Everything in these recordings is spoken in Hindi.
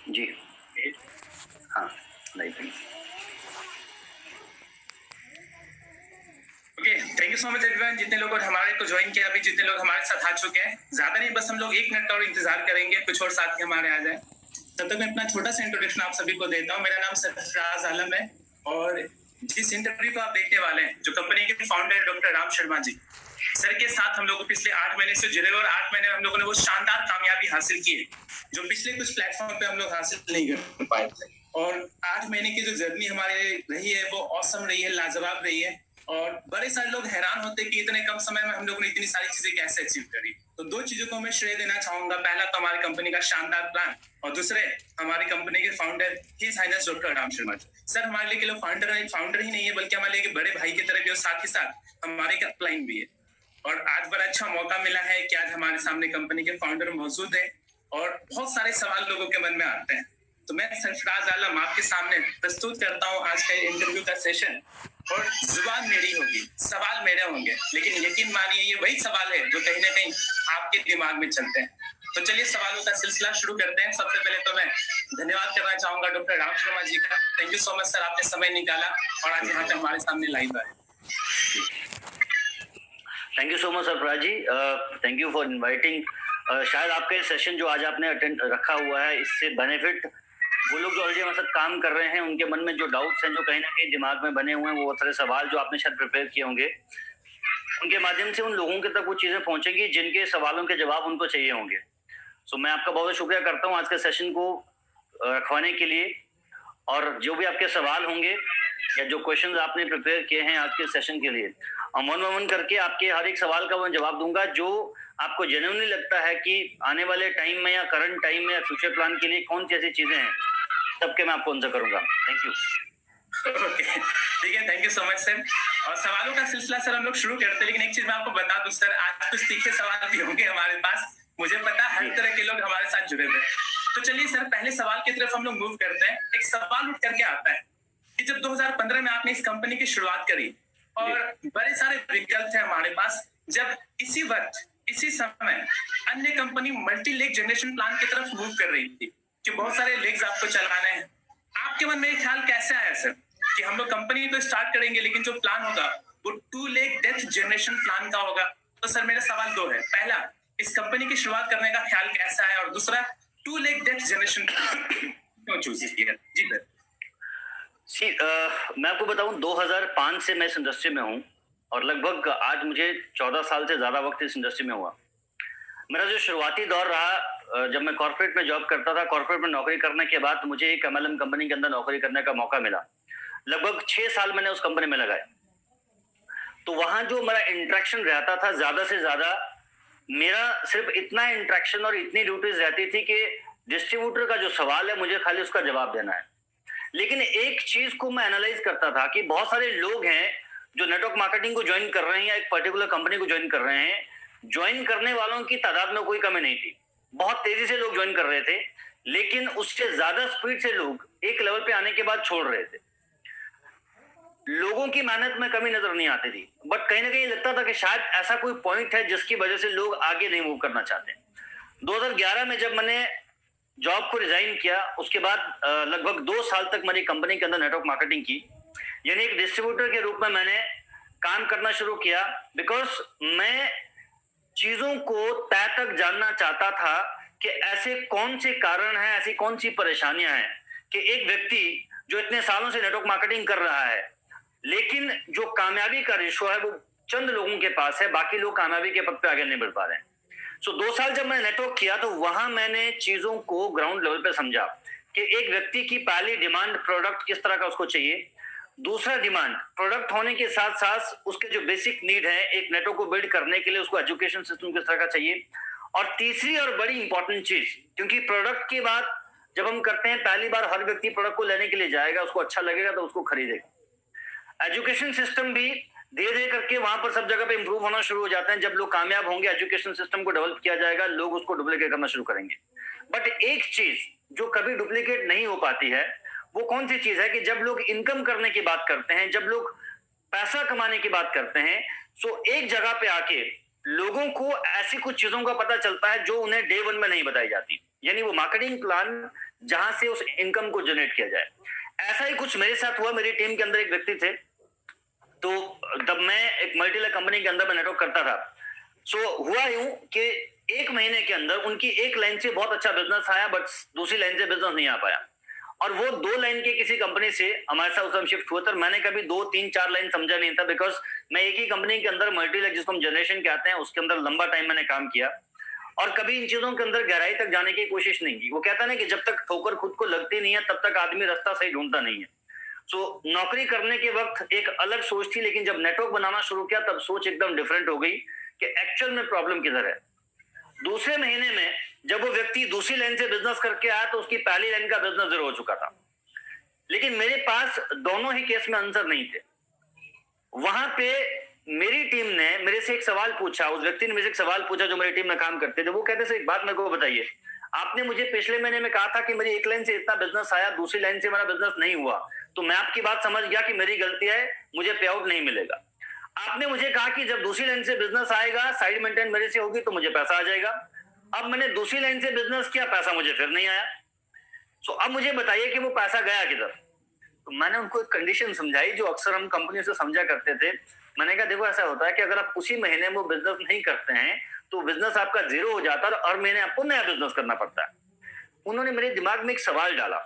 जी हाँ live. Okay, thank you so much everyone. जितने लोगों ने हमारे को ज्वाइन किया, अभी जितने लोग हमारे साथ आ चुके हैं, ज्यादा नहीं, बस हम लोग 1 मिनट और इंतजार करेंगे, कुछ और साथी हमारे आ जाए। तब तक मैं अपना छोटा सा इंट्रोडक्शन आप सभी को देता हूँ। मेरा नाम सरफराज आलम है और जिस इंटरव्यू को आप देखने वाले हैं, जो कंपनी के founder doctor Ram Sharma ji sir के साथ हम लोग को पिछले 8 महीने से जुड़े और 8 महीने में हम लोगों ने वो शानदार कामयाबी हासिल की है जो पिछले कुछ प्लेटफॉर्म पे हम लोग हासिल नहीं कर पाए थे। और 8 महीने की जो जर्नी हमारे रही है वो ऑसम रही है, लाजवाब रही है। और बड़े सारे लोग हैरान होते कि इतने कम समय में हम लोगों ने इतनी सारी चीजें कैसे अचीव करी। तो 2 चीजों को मैं श्रेय देना चाहूंगा। पहला तो हमारी कंपनी का शानदार प्लान और दूसरे हमारी कंपनी के founder his highness doctor Ram Sharma sir. हमारे लिए केवल फाउंडर ही नहीं है बल्कि हमारे लिए बड़े भाई की तरह भी और साथ ही साथ हमारे का क्लाइंट भी है। और आज बड़ा अच्छा मौका मिला है कि आज हमारे सामने कंपनी के फाउंडर मौजूद है और बहुत सारे सवाल लोगों के मन में आते हैं। तो मैं सरफराज आलम आपके सामने प्रस्तुत करता हूँ आज का इंटरव्यू का सेशन। और जुबान मेरी होगी, सवाल मेरे होंगे, लेकिन यकीन मानिए ये वही सवाल है जो कहीं ना कहीं आपके दिमाग में चलते हैं। तो चलिए सवालों का सिलसिला शुरू करते हैं। सबसे पहले तो मैं धन्यवाद करना चाहूंगा डॉक्टर राम शर्मा जी का। Thank you so much sir, आपने समय निकाला और आज यहाँ पे हमारे सामने लाइव आए। Thank you so much Sarfaraz ji, thank you for inviting. शायद आपका ये सेशन जो आज आपने अटेंड रखा हुआ है, इससे बेनिफिट वो लोग जो ऑलरेडी हमारे साथ काम कर रहे हैं, उनके मन में जो डाउट्स हैं, जो कहीं ना कहीं दिमाग में बने हुए हैं, वो बहुत सारे सवाल जो आपने शायद प्रिपेयर किए होंगे, उनके माध्यम से उन लोगों के तक वो चीजें पहुंचेंगी जिनके सवालों के जवाब उनको चाहिए होंगे। सो मैं आपका बहुत शुक्रिया करता हूँ आज के सेशन को रखवाने के लिए। और जो भी आपके सवाल होंगे या जो क्वेश्चंस आपने प्रिपेयर किए हैं आज के सेशन के लिए, वन बाय वन करके आपके हर एक सवाल का मैं जवाब दूंगा जो आपको जेन्युइनली लगता है कि आने वाले टाइम में या करंट टाइम में या फ्यूचर प्लान के लिए कौन सी ऐसी चीजें हैं, सबके मैं आपको आंसर करूंगा। Thank you. ठीक है, thank you so much sir. और सवालों का सिलसिला सर हम लोग शुरू करते हैं, लेकिन एक चीज मैं आपको बता दूं सर, आज कुछ तीखे सवाल भी होंगे हमारे पास। मुझे पता है हर तरह के लोग हमारे साथ जुड़े हुए। तो चलिए सर पहले सवाल की तरफ हम लोग मूव करते हैं। एक सवाल उठ करके आता है कि जब 2015 में आपने इस कंपनी की शुरुआत करी और बड़े सारे विकल्प थे हमारे पास, जब इसी वक्त इसी समय अन्य company multi leg generation plan की तरफ मूव कर रही थी कि बहुत सारे लेग्स आपको चलाने हैं, आपके मन में एक ख्याल कैसे आया सर कि हम लोग कंपनी तो स्टार्ट करेंगे लेकिन जो प्लान होगा वो 2 लेग डेथ जनरेशन प्लान का होगा। तो सर मेरा सवाल 2 है। पहला, इस कंपनी की शुरुआत करने का ख्याल कैसा है, और दूसरा 2 लेग डेथ जनरेशन क्यों चूज किया? जी सर। मैं आपको बताऊं, 2005 से मैं इस इंडस्ट्री में हूं और लगभग आज मुझे 14 साल से ज्यादा वक्त इस इंडस्ट्री में हुआ। मेरा जो शुरुआती दौर रहा, जब मैं कॉर्पोरेट में जॉब करता था, कॉर्पोरेट में नौकरी करने के बाद मुझे एक MLM कंपनी के अंदर नौकरी करने का मौका मिला। लगभग 6 साल मैंने उस कंपनी में लगाए। तो वहां जो मेरा इंटरेक्शन रहता था, ज्यादा से ज्यादा मेरा सिर्फ इतना इंटरेक्शन और इतनी ड्यूटीज रहती थी कि डिस्ट्रीब्यूटर का जो सवाल है मुझे खाली उसका जवाब देना है। लेकिन एक चीज को मैं एनालाइज करता था कि बहुत सारे लोग हैं जो नेटवर्क मार्केटिंग को ज्वाइन कर रहे हैं या एक पर्टिकुलर कंपनी को ज्वाइन कर रहे हैं। ज्वाइन करने वालों की तादाद में कोई कमी नहीं थी, बहुत तेजी से लोग ज्वाइन कर रहे थे, लेकिन उससे ज्यादा स्पीड से लोग एक लेवल पे आने के बाद छोड़ रहे थे। लोगों की मेहनत में कमी नजर नहीं आती थी, बट कहीं ना कहीं लगता था कि शायद ऐसा कोई पॉइंट है जिसकी वजह से लोग आगे नहीं मूव करना चाहते। 2011 में जब मैंने जॉब को रिजाइन किया, उसके बाद लगभग 2 साल तक मेरी कंपनी के अंदर नेटवर्क मार्केटिंग की, यानी एक डिस्ट्रीब्यूटर के रूप में मैंने काम करना शुरू किया। बिकॉज मैं चीजों को तय तक जानना चाहता था कि ऐसे कौन से कारण हैं, ऐसी कौन सी परेशानियां हैं कि एक व्यक्ति जो इतने सालों से नेटवर्क मार्केटिंग कर रहा है, लेकिन जो कामयाबी का रेशो है वो चंद लोगों के पास है, बाकी लोग कामयाबी के पद पे आगे नहीं बढ़ पा रहे हैं। सो 2 साल जब मैंने नेटवर्क किया तो वहां मैंने चीजों को ग्राउंड लेवल पे समझा कि एक व्यक्ति की पहली डिमांड प्रोडक्ट किस तरह का उसको चाहिए, दूसरा डिमांड प्रोडक्ट होने के साथ साथ उसके जो बेसिक नीड है एक नेटवर्क को बिल्ड करने के लिए उसको एजुकेशन सिस्टम किस तरह का चाहिए, और तीसरी और बड़ी इंपॉर्टेंट चीज, क्योंकि प्रोडक्ट की बात जब हम करते हैं पहली बार हर व्यक्ति प्रोडक्ट को लेने के लिए जाएगा, उसको अच्छा लगेगा तो उसको खरीदेगा। एजुकेशन सिस्टम भी धीरे धीरे करके वहां पर सब जगह पे इंप्रूव होना शुरू हो जाते हैं। जब लोग कामयाब होंगे, एजुकेशन सिस्टम को डेवलप किया जाएगा, लोग उसको डुप्लीकेट करना शुरू करेंगे। बट एक चीज जो कभी डुप्लीकेट नहीं हो पाती है वो कौन सी चीज है कि जब लोग इनकम करने की बात करते हैं, जब लोग पैसा कमाने की बात करते हैं, सो एक जगह पे आके लोगों को ऐसी कुछ चीजों का पता चलता है जो उन्हें डे 1 में नहीं बताई जाती। यानी वो मार्केटिंग प्लान जहां से उस इनकम को जनरेट किया जाए। ऐसा ही कुछ मेरे साथ हुआ। मेरी टीम के अंदर एक व्यक्ति थे, तो तब मैं एक मल्टीलेवल कंपनी के अंदर मैं नेटवर्क करता था। हुआ यूं कि 1 महीने के अंदर उनकी एक लाइन से बहुत अच्छा बिजनेस आया, बट दूसरी लाइन से बिजनेस नहीं आ पाया, और वो 2 लाइन के किसी कंपनी से हमारे साथ उस टाइम शिफ्ट हुआ था। मैंने कभी 2, 3, 4 लाइन समझा नहीं था, बिकॉज मैं एक ही कंपनी के अंदर मल्टीलेवल, जिसको हम जनरेशन कहते हैं, उसके अंदर लंबा टाइम मैंने काम किया और कभी इन चीजों के अंदर गहराई तक जाने की कोशिश नहीं की। वो कहता ना कि जब तक ठोकर खुद को लगती नहीं है तब तक आदमी रास्ता सही ढूंढता नहीं है। नौकरी करने के वक्त एक अलग सोच थी, लेकिन जब नेटवर्क बनाना शुरू किया तब सोच एकदम डिफरेंट हो गई कि एक्चुअल में प्रॉब्लम किधर है। दूसरे महीने में जब वो व्यक्ति दूसरी लाइन से बिजनेस करके आया तो उसकी पहली लाइन का बिजनेस जीरो हो चुका था, लेकिन मेरे पास दोनों ही केस में आंसर नहीं थे। वहां पे मेरी टीम ने मेरे से एक सवाल पूछा, उस व्यक्ति ने मेरे से एक सवाल पूछा जो मेरी टीम में काम करते थे। वो कहते थे, एक बात मेरे को बताइए, आपने मुझे पिछले महीने में कहा था कि मेरी एक लाइन से इतना बिजनेस आया, दूसरी लाइन से मेरा बिजनेस नहीं हुआ, तो मैं आपकी बात समझ गया कि मेरी गलती है, मुझे पे आउट नहीं मिलेगा। आपने मुझे कहा कि जब दूसरी लाइन से बिजनेस आएगा, साइड मेंटेन मेरे से होगी तो मुझे पैसा आ जाएगा। अब मैंने दूसरी लाइन से बिजनेस किया, पैसा मुझे फिर नहीं आया। अब मुझे बताइए कि वो पैसा गया किधर। तो मैंने उनको एक कंडीशन समझाई जो अक्सर हम कंपनी से समझा करते थे। मैंने कहा, देखो ऐसा होता है कि अगर आप उसी महीने में वो बिजनेस नहीं करते हैं तो बिजनेस आपका जीरो हो जाता है और हर महीने आपको नया बिजनेस करना पड़ता है। उन्होंने मेरे दिमाग में एक सवाल डाला।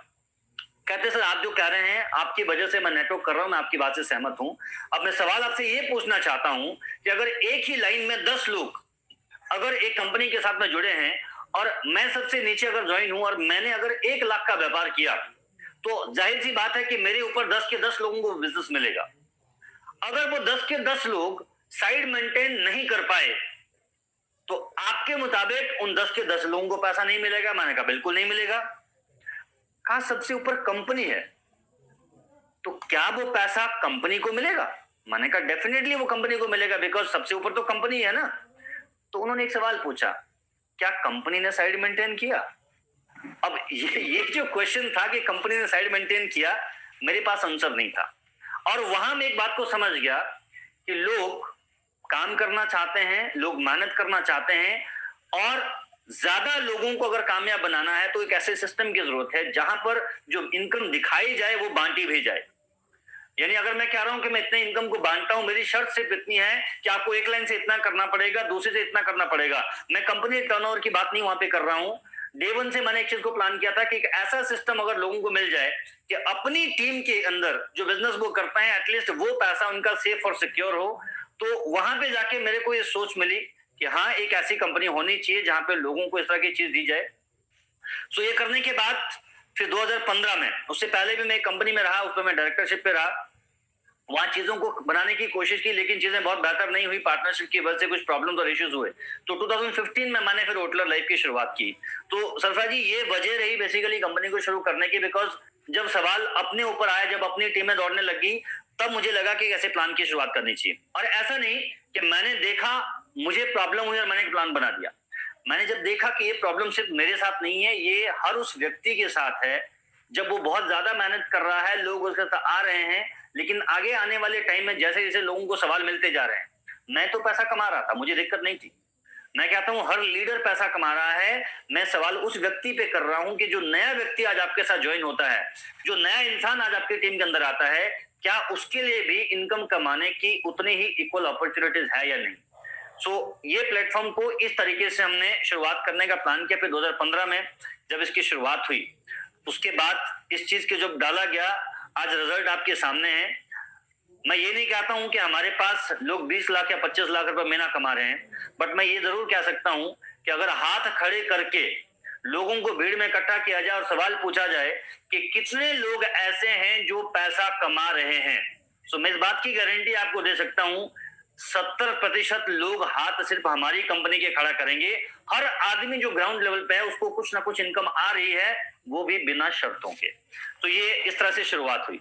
कहते, सर आप जो कह रहे हैं आपकी वजह से मैं नेटवर्क कर रहा हूं, मैं आपकी बात से सहमत हूं। अब मैं सवाल आपसे ये पूछना चाहता हूं कि अगर एक ही लाइन में 10 लोग अगर एक कंपनी के साथ में जुड़े हैं और मैं सबसे नीचे अगर ज्वाइन हूं और मैंने अगर 1 लाख का व्यापार किया, तो जाहिर सी बात है कि मेरे ऊपर 10 के 10 लोगों को बिजनेस मिलेगा। अगर वो 10 के 10 लोग साइड मेंटेन नहीं कर पाए तो आपके मुताबिक उन 10 के 10 लोगों को पैसा नहीं मिलेगा? मैंने कहा बिल्कुल नहीं मिलेगा। कहा सबसे ऊपर कंपनी है, तो क्या वो पैसा कंपनी को मिलेगा? मैंने कहा डेफिनेटली वो कंपनी को मिलेगा, बिकॉज सबसे ऊपर तो कंपनी है ना। तो उन्होंने एक सवाल पूछा, क्या कंपनी ने साइड मेंटेन किया? अब ये जो क्वेश्चन था कि कंपनी ने साइड मेंटेन किया, मेरे पास आंसर नहीं था। और वहां मैं एक बात को समझ गया कि लोग काम करना चाहते हैं, लोग मेहनत करना चाहते हैं, और ज्यादा लोगों को अगर कामयाब बनाना है तो एक ऐसे सिस्टम की जरूरत है जहां पर जो इनकम दिखाई जाए वो बांटी भी जाए। यानी अगर मैं कह रहा हूं कि मैं इतने इनकम को बांटता हूं, मेरी शर्त सिर्फ इतनी है कि आपको एक लाइन से इतना करना पड़ेगा, दूसरे से इतना करना पड़ेगा। मैं कंपनी टर्नओवर की बात नहीं वहां पे कर रहा हूं। डे 1 से मैंने एक चीज को प्लान किया था कि एक ऐसा सिस्टम अगर लोगों को मिल जाए कि अपनी टीम के अंदर जो बिजनेस वो करते हैं एटलीस्ट वो पैसा उनका सेफ और सिक्योर हो, तो वहां पे जाके मेरे को ये सोच मिली कि हाँ, एक ऐसी कंपनी होनी चाहिए जहां पे लोगों को इस तरह की चीज दी जाए। ये करने के बाद फिर 2015 में, उससे पहले भी मैं एक कंपनी में रहा, उसमें मैं डायरेक्टरशिप पे रहा, वहां चीजों को बनाने की कोशिश की, लेकिन चीजें बहुत बेहतर नहीं हुई। पार्टनरशिप की वजह से कुछ प्रॉब्लम्स और इश्यूज हुए। तो 2015 में मैंने फिर होटलर लाइफ की शुरुआत की। तो सरफराज जी, ये वजह रही बेसिकली कंपनी को शुरू करने की, बिकॉज जब सवाल अपने ऊपर आया, जब अपनी टीमें दौड़ने लगी, तब मुझे लगा कि ऐसे प्लान की शुरुआत करनी चाहिए। और ऐसा नहीं कि मैंने देखा, मुझे प्रॉब्लम हुई और मैंने एक प्लान बना दिया। मैंने जब देखा कि ये प्रॉब्लम सिर्फ मेरे साथ नहीं है, ये हर उस व्यक्ति के साथ है, जब वो बहुत ज्यादा मेहनत कर रहा है, लोग उसके साथ आ रहे हैं, लेकिन आगे आने वाले टाइम में जैसे जैसे लोगों को सवाल मिलते जा रहे हैं, मैं तो पैसा कमा रहा था, मुझे दिक्कत नहीं थी। मैं कहता हूं हर लीडर पैसा कमा रहा है। मैं सवाल उस व्यक्ति पे कर रहा हूं कि जो नया व्यक्ति आज आपके साथ ज्वाइन होता है, जो नया इंसान आज आपकी टीम के अंदर आता है, क्या उसके लिए भी इनकम कमाने की उतनी ही इक्वल अपॉर्चुनिटीज है या नहीं। ये प्लेटफॉर्म को इस तरीके से हमने शुरुआत करने का प्लान किया। फिर 2015 में जब इसकी शुरुआत हुई, उसके बाद इस चीज के जब डाला गया, आज रिजल्ट आपके सामने है। मैं ये नहीं कहता हूं कि हमारे पास लोग 20 लाख या 25 लाख रुपए महीना कमा रहे हैं, बट मैं ये जरूर कह सकता हूं कि अगर हाथ खड़े करके लोगों को भीड़ में इकट्ठा किया जाए और सवाल पूछा जाए कि कितने लोग ऐसे हैं जो पैसा कमा रहे हैं, तो मैं इस बात की गारंटी आपको दे सकता हूं 70% लोग हाथ सिर्फ हमारी कंपनी के खड़ा करेंगे। हर आदमी जो ग्राउंड लेवल पे है उसको कुछ ना कुछ इनकम आ रही है, वो भी बिना शर्तों के। तो ये इस तरह से शुरुआत हुई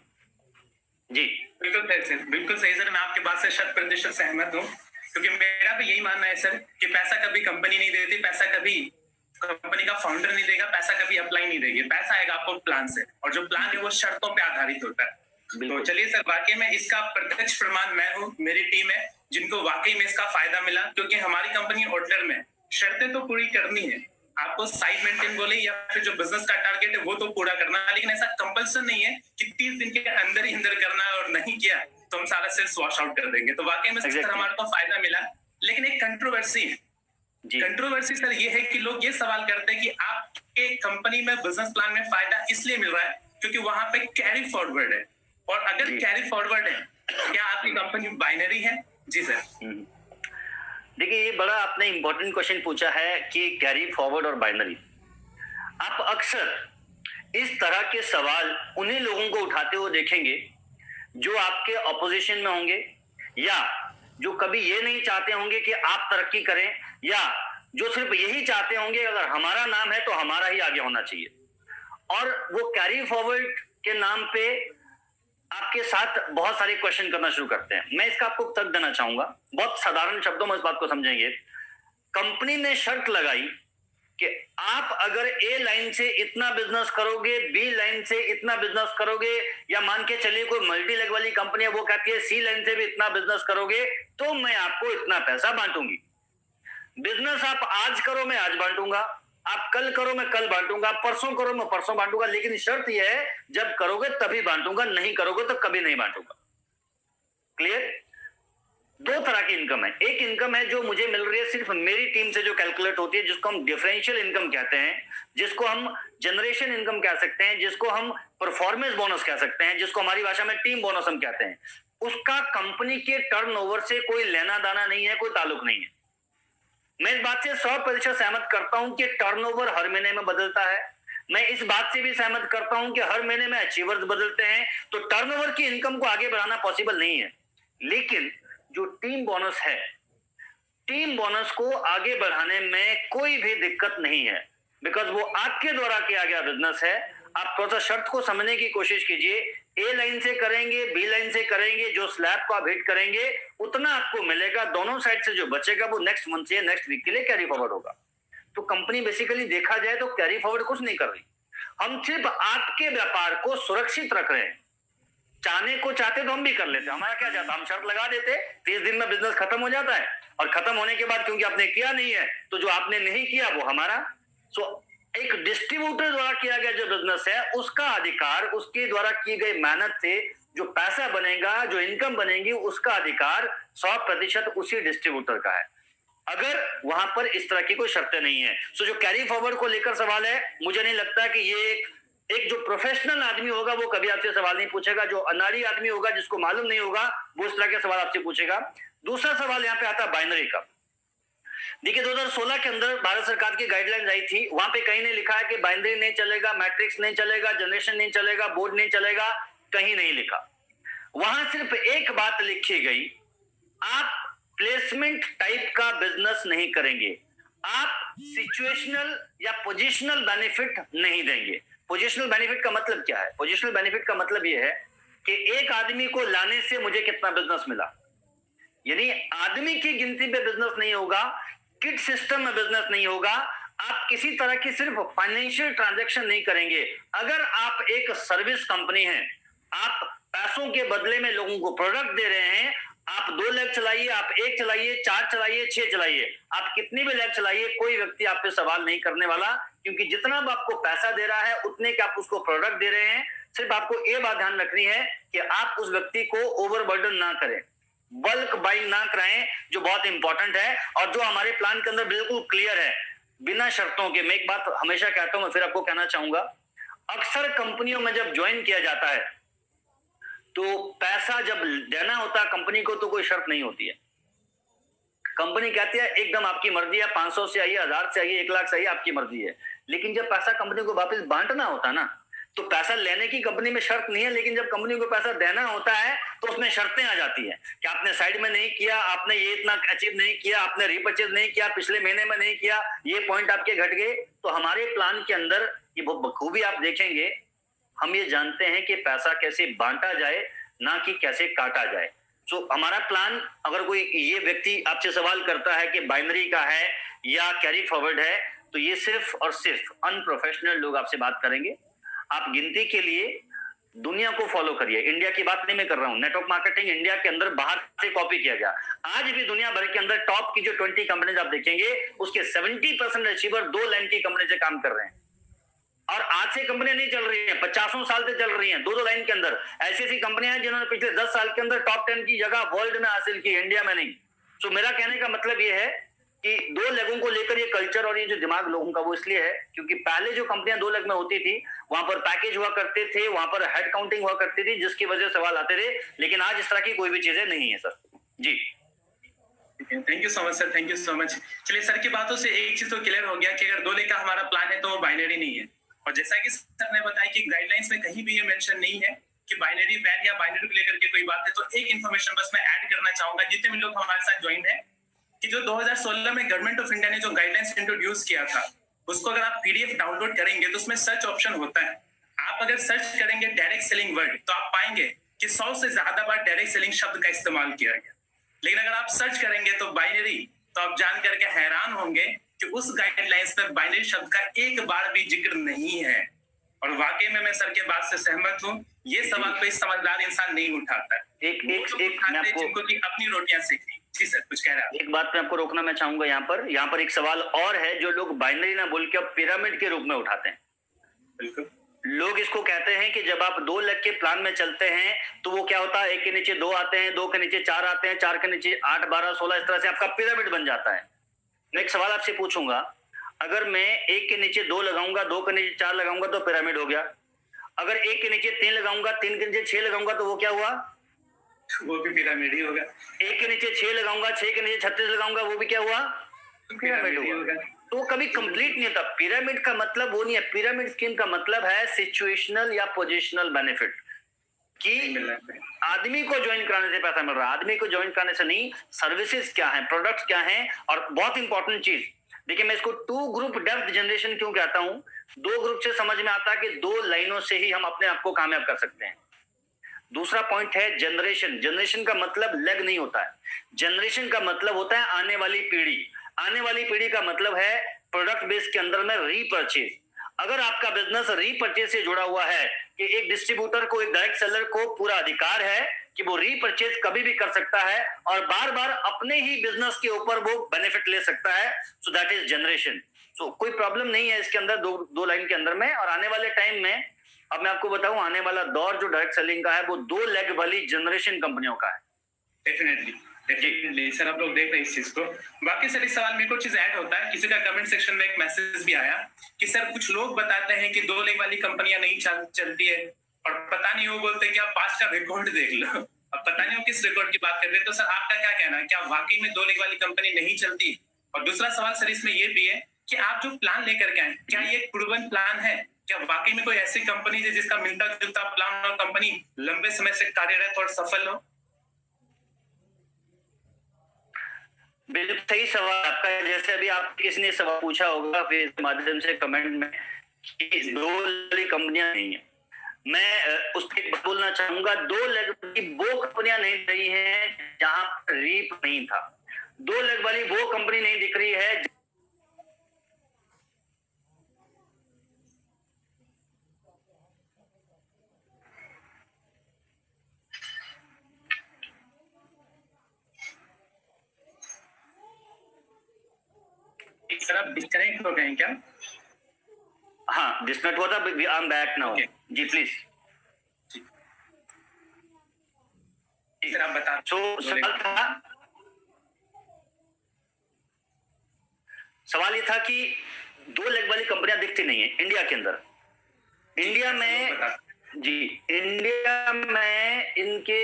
जी। बिल्कुल सही सर, मैं आपकी बात से 100% सहमत हूँ, क्योंकि मेरा भी यही मानना है सर कि पैसा कभी कंपनी नहीं देती, पैसा कभी कंपनी का फाउंडर नहीं देगा, पैसा कभी अप्लाई नहीं देगी। पैसा आएगा आपको प्लान से, और जो प्लान है वो शर्तों पे आधारित होता है। तो चलिए सर, वाकई में इसका प्रत्यक्ष प्रमाण मैं हूँ, मेरी टीम है जिनको वाकई में इसका फायदा मिला, क्योंकि हमारी कंपनी होटलर में शर्तें तो पूरी करनी है, आपको साइड मेंटेन बोले या फिर जो बिजनेस का टारगेट है वो तो पूरा करना है, लेकिन ऐसा कंपल्सन नहीं है कि 30 दिन के अंदर ही अंदर करना है, और नहीं किया तो हम सारा सेल्स वॉश आउट कर देंगे। तो वाकई में सर हमारे को फायदा मिला, लेकिन एक कंट्रोवर्सी है। कंट्रोवर्सी सर ये है कि लोग ये सवाल करते हैं कि आपके कंपनी में बिजनेस प्लान में फायदा इसलिए मिल रहा है क्योंकि वहां पे कैरी फॉरवर्ड है, और अगर कैरी फॉरवर्ड है क्या आपकी कंपनी बाइनरी है? जी सर। देखिए, ये बड़ा आपने इंपॉर्टेंट क्वेश्चन पूछा है कि कैरी फॉरवर्ड और बाइनरी। आप अक्सर इस तरह के सवाल उन्हीं लोगों को उठाते हुए देखेंगे जो आपके ऑपोजिशन में होंगे, या जो कभी ये नहीं चाहते होंगे कि आप तरक्की करें, या जो सिर्फ यही चाहते होंगे अगर हमारा नाम है तो हमारा ही आगे होना चाहिए। और वो कैरी फॉरवर्ड के नाम पे आपके साथ बहुत सारे क्वेश्चन करना शुरू करते हैं। मैं इसका आपको उत्तर देना चाहूंगा, बहुत साधारण शब्दों में इस बात को समझेंगे। कंपनी ने शर्त लगाई कि आप अगर ए लाइन से इतना बिजनेस करोगे, बी लाइन से इतना बिजनेस करोगे, या मान के चलिए कोई मल्टी लेग वाली कंपनी है वो कहती है सी लाइन से भी इतना बिजनेस करोगे तो मैं आपको इतना पैसा बांटूंगी। बिजनेस आप आज करो मैं आज बांटूंगा, आप कल करो मैं कल बांटूंगा, आप परसों करो मैं परसों बांटूंगा, लेकिन शर्त यह है जब करोगे तभी बांटूंगा, नहीं करोगे तो कभी नहीं बांटूंगा। क्लियर? दो तरह की इनकम है। एक इनकम है जो मुझे मिल रही है सिर्फ मेरी टीम से, जो कैलकुलेट होती है, जिसको हम डिफरेंशियल इनकम कहते हैं, जिसको हम जनरेशन इनकम कह सकते हैं, जिसको हम परफॉर्मेंस बोनस कह सकते हैं, जिसको हमारी भाषा में टीम बोनस हम कहते हैं। उसका कंपनी के टर्नओवर से कोई लेना दाना नहीं है, कोई ताल्लुक नहीं है। मैं इस बात से 100% सहमत करता हूं कि टर्नओवर हर महीने में बदलता है। मैं इस बात से भी सहमत करता हूं कि हर महीने में अचीवर्स बदलते हैं, तो टर्नओवर की इनकम को आगे बढ़ाना पॉसिबल नहीं है। लेकिन जो टीम बोनस है, टीम बोनस को आगे बढ़ाने में कोई भी दिक्कत नहीं है, बिकॉज वो आपके द्वारा किया गया बिजनेस है। आप थोड़ा सा शर्त को समझने की कोशिश कीजिए। ए लाइन से करेंगे, बी लाइन से करेंगे, जो स्लैब को आप हिट करेंगे उतना आपको मिलेगा। दोनों साइड से जो बचेगा वो नेक्स्ट मंथ से नेक्स्ट वीक के लिए कैरी फॉरवर्ड होगा। तो कंपनी बेसिकली देखा जाए तो कैरी फॉरवर्ड कुछ नहीं कर रही, हम सिर्फ आपके व्यापार को सुरक्षित रख रहे हैं। चाहने को चाहते तो हम भी कर लेते, हमारा क्या जाता, हम शर्त लगा देते, 30 दिन में बिजनेस खत्म हो जाता है, और खत्म होने के बाद क्योंकि आपने किया नहीं है तो जो आपने नहीं किया वो हमारा। सो एक डिस्ट्रीब्यूटर द्वारा किया गया जो बिजनेस है उसका अधिकार, उसके द्वारा की गई मेहनत से जो पैसा बनेगा, जो इनकम बनेगी, उसका अधिकार 100% उसी डिस्ट्रीब्यूटर का है, अगर वहां पर इस तरह की कोई शर्तें नहीं है। सो जो कैरी फॉरवर्ड को लेकर सवाल है, मुझे नहीं लगता कि ये एक जो प्रोफेशनल आदमी होगा वो कभी आपसे सवाल नहीं पूछेगा। जो अनाड़ी आदमी होगा, जिसको मालूम नहीं होगा, वो इस तरह के सवाल आपसे पूछेगा। दूसरा सवाल यहाँ पे आता है बाइनरी का। देखिए 2016 के अंदर भारत सरकार की गाइडलाइंस आई थी, वहां पे कहीं नहीं लिखा है कि बाइनरी नहीं चलेगा, मैट्रिक्स नहीं चलेगा, जनरेशन नहीं चलेगा, बोर्ड नहीं चलेगा, कहीं नहीं लिखा। वहां सिर्फ एक बात लिखी गई, आप प्लेसमेंट टाइप का बिजनेस नहीं करेंगे, आप सिचुएशनल या पोजिशनल बेनिफिट नहीं देंगे। पोजिशनल बेनिफिट का मतलब क्या है? पोजिशनल बेनिफिट का मतलब यह है कि एक आदमी को लाने से मुझे कितना बिजनेस मिला, यानी आदमी की गिनती पे बिजनेस नहीं होगा, किट सिस्टम में बिजनेस नहीं होगा, आप किसी तरह की सिर्फ फाइनेंशियल ट्रांजैक्शन नहीं करेंगे। अगर आप एक सर्विस कंपनी हैं, आप पैसों के बदले में लोगों को प्रोडक्ट दे रहे हैं, आप 2 लैब चलाइए, आप 1 चलाइए, 4 चलाइए, 6 चलाइए, आप कितनी भी लैब चलाइए, कोई व्यक्ति आप पे सवाल नहीं करने वाला, क्योंकि जितना भी आपको पैसा दे रहा है उतने के आप उसको प्रोडक्ट दे रहे हैं। सिर्फ आपको ये बात ध्यान रखनी है कि आप उस व्यक्ति को ओवरबर्डन ना करें, बल्क बाइंग ना कराएं, जो बहुत इंपॉर्टेंट है और जो हमारे प्लान के अंदर बिल्कुल क्लियर है, बिना शर्तों के। मैं एक बात हमेशा कहता हूं, मैं फिर आपको कहना चाहूंगा, अक्सर कंपनियों में जब ज्वाइन किया जाता है तो पैसा जब देना होता है कंपनी को तो कोई शर्त नहीं होती है। कंपनी कहती है एकदम आपकी मर्जी है, 500 से आइए, 1000 से आइए, 1 लाख से आइए, आपकी मर्जी है। लेकिन जब पैसा कंपनी को वापस बांटना होता ना, तो पैसा लेने की कंपनी में शर्त नहीं है, लेकिन जब कंपनी को पैसा देना होता है तो उसमें शर्तें आ जाती हैं कि आपने साइड में नहीं किया, आपने ये इतना अचीव नहीं किया, आपने रीपर्चेज नहीं किया, पिछले महीने में नहीं किया, ये पॉइंट आपके घट गए। तो हमारे प्लान के अंदर ये बखूबी आप देखेंगे, हम ये जानते हैं कि पैसा कैसे बांटा जाए, ना कि कैसे काटा जाए। सो हमारा प्लान, अगर कोई ये व्यक्ति आपसे सवाल करता है कि बाइनरी का है या कैरी फॉरवर्ड है, तो ये सिर्फ और सिर्फ अनप्रोफेशनल लोग आपसे बात करेंगे। आप गिनती के लिए दुनिया को फॉलो करिए। इंडिया की बात नहीं मैं कर रहा हूं, नेटवर्क मार्केटिंग इंडिया के अंदर बाहर से कॉपी किया गया। आज भी दुनिया भर के अंदर टॉप की जो 20 कंपनीज आप देखेंगे उसके 70% अचीवर 2 लाइन की कंपनी से काम कर रहे हैं। और आज से कंपनियां नहीं चल रही हैं, 50 साल से चल रही हैं, 2 लाइन के अंदर। ऐसी ऐसी कंपनियां हैं जिन्होंने पिछले 10 साल के अंदर टॉप 10 की जगह वर्ल्ड में हासिल की, इंडिया में नहीं। तो मेरा कहने का मतलब ये है कि 2 लेगों को लेकर ये कल्चर और ये जो दिमाग लोगों का वो इसलिए है क्योंकि पहले जो कंपनियां 2 लेग में होती थी वहां पर पैकेज हुआ करते थे, वहां पर हेड काउंटिंग हुआ करती थी, जिसकी वजह से सवाल आते थे। लेकिन आज इस तरह की कोई भी चीजें नहीं है sir ji. Thank you so much sir, thank you so much. चलिए सर की बातों से एक चीज तो क्लियर हो गया कि अगर 2 लेग का हमारा प्लान है तो वो बाइनरी नहीं है। और जैसा कि सर ने बताया कि गाइडलाइंस में कहीं भी ये मेंशन नहीं है कि बाइनरी बैन या बाइनरी को लेकर के कोई बात है। तो एक इन्फॉर्मेशन बस मैं ऐड करना चाहूंगा जितने भी लोग हमारे साथ ज्वाइन है कि जो 2016 में गवर्नमेंट ऑफ इंडिया ने जो गाइडलाइंस इंट्रोड्यूस किया था उसको अगर आप पीडीएफ डाउनलोड करेंगे तो उसमें सर्च ऑप्शन होता है। आप अगर सर्च करेंगे डायरेक्ट सेलिंग वर्ड तो आप पाएंगे कि 100 से ज्यादा बार डायरेक्ट सेलिंग शब्द का इस्तेमाल किया गया। लेकिन अगर आप सर्च करेंगे तो बाइनरी, तो आप जान करके हैरान होंगे कि उस गाइडलाइंस में बाइनरी शब्द का एक बार भी जिक्र नहीं है। और वाकई में मैं सर के बात से सहमत हूँ, ये सवाल कोई समझदार इंसान नहीं उठाता है। एक मैं आपको जिनको की अपनी रोटियां सीखी। जी सर, कुछ कह रहा है। एक बात मैं आपको रोकना मैं चाहूंगा यहाँ पर एक सवाल और है जो लोग बाइनरी ना बोल के अब पिरामिड के रूप में उठाते हैं। बिल्कुल, लोग इसको कहते हैं कि जब आप 2 लेग के प्लान में चलते हैं तो वो क्या होता है, 1 के नीचे 2 आते हैं, 2 के नीचे 4 आते हैं, 4 के नीचे 8, 12, 16, इस तरह से आपका पिरामिड बन जाता है। मैं एक सवाल आपसे पूछूंगा, अगर मैं 1 के नीचे 2 लगाऊंगा, 2 के नीचे 4 लगाऊंगा तो पिरामिड हो गया। अगर 1 के नीचे 3 लगाऊंगा, 3 के नीचे 6 लगाऊंगा तो वो क्या हुआ? वो भी पिरामिड ही होगा। 1 के नीचे 6 लगाऊंगा, 6 के नीचे 36 लगाऊंगा, वो भी क्या हुआ? पिरामिड होगा। तो कभी कंप्लीट नहीं होता। पिरामिड का मतलब वो नहीं है। पिरामिड स्कीम का मतलब है सिचुएशनल या पोजिशनल बेनिफिट, कि आदमी को ज्वाइन कराने से पैसा मिल रहा है, आदमी को ज्वाइन कराने से नहीं। सर्विसेज क्या है, प्रोडक्ट्स क्या है। और बहुत इंपॉर्टेंट चीज देखिए, मैं इसको 2 ग्रुप डेप्थ जनरेशन क्यों कहता हूं। 2 ग्रुप से समझ में आता है कि 2 लाइनों से ही हम अपने आप को कामयाब कर सकते हैं। दूसरा पॉइंट है जनरेशन। जनरेशन का मतलब लेग नहीं होता है, जनरेशन का मतलब होता है आने वाली पीढ़ी। आने वाली पीढ़ी का मतलब है प्रोडक्ट बेस के अंदर में रीपर्चेज। अगर आपका बिजनेस रीपर्चेज से जुड़ा हुआ है कि एक डिस्ट्रीब्यूटर को, एक डायरेक्ट सेलर को पूरा अधिकार है कि वो रीपर्चेज कभी भी कर सकता है और बार बार अपने ही बिजनेस के ऊपर वो बेनिफिट ले सकता है, सो दैट इज जनरेशन। सो कोई प्रॉब्लम नहीं है इसके अंदर, दो लाइन के अंदर में। और आने वाले टाइम में अब मैं आपको बताऊं, आने वाला दौर जो डायरेक्ट सेलिंग का है वो 2 लेग वाली जनरेशन कंपनियों का है। डेफिनेटली सर, आप लोग देख रहे हैं इस चीज को। बाकी सर इस सवाल में कुछ चीज ऐड होता है। किसी का कमेंट सेक्शन में एक मैसेज भी आया कि सर कुछ लोग बताते हैं कि 2 लेग वाली कंपनियां नहीं चलती है और पता नहीं, वो बोलते हैं कि आप 5 का रिकॉर्ड देख लो। अब पता नहीं वो किस रिकॉर्ड की बात कर रहे हैं। तो सर आपका क्या कहना है, क्या वाकई में 2 लेग वाली कंपनी नहीं चलती? और दूसरा सवाल सर इसमें ये भी है कि आप जो प्लान लेकर के आए, क्या ये प्रूवन प्लान है? क्या वाकई में कोई ऐसी कंपनी है जिसका मिलता जुलता प्लान और कंपनी लंबे समय से कार्यरत और सफल हो? बिल्कुल सही सवाल आपका। जैसे अभी आप किसी ने सवाल पूछा होगा फिर माध्यम से कमेंट में कि 2 वाली कंपनियां नहीं है, मैं उस पर बोलना चाहूंगा 2 लेग की वो कंपनियां नहीं रही हैं जहां पर रीप नहीं था। 2 लेग वाली वो कंपनी नहीं दिख रही है। सर आप डिस्कनेक्ट हो गए क्या? हाँ, डिस्कनेक्ट हुआ था, आई एम बैक नाउ। जी प्लीज। सर आप बता। सवाल ये था कि 2 लेग वाली कंपनियां दिखती नहीं है इंडिया के अंदर। इंडिया में इनके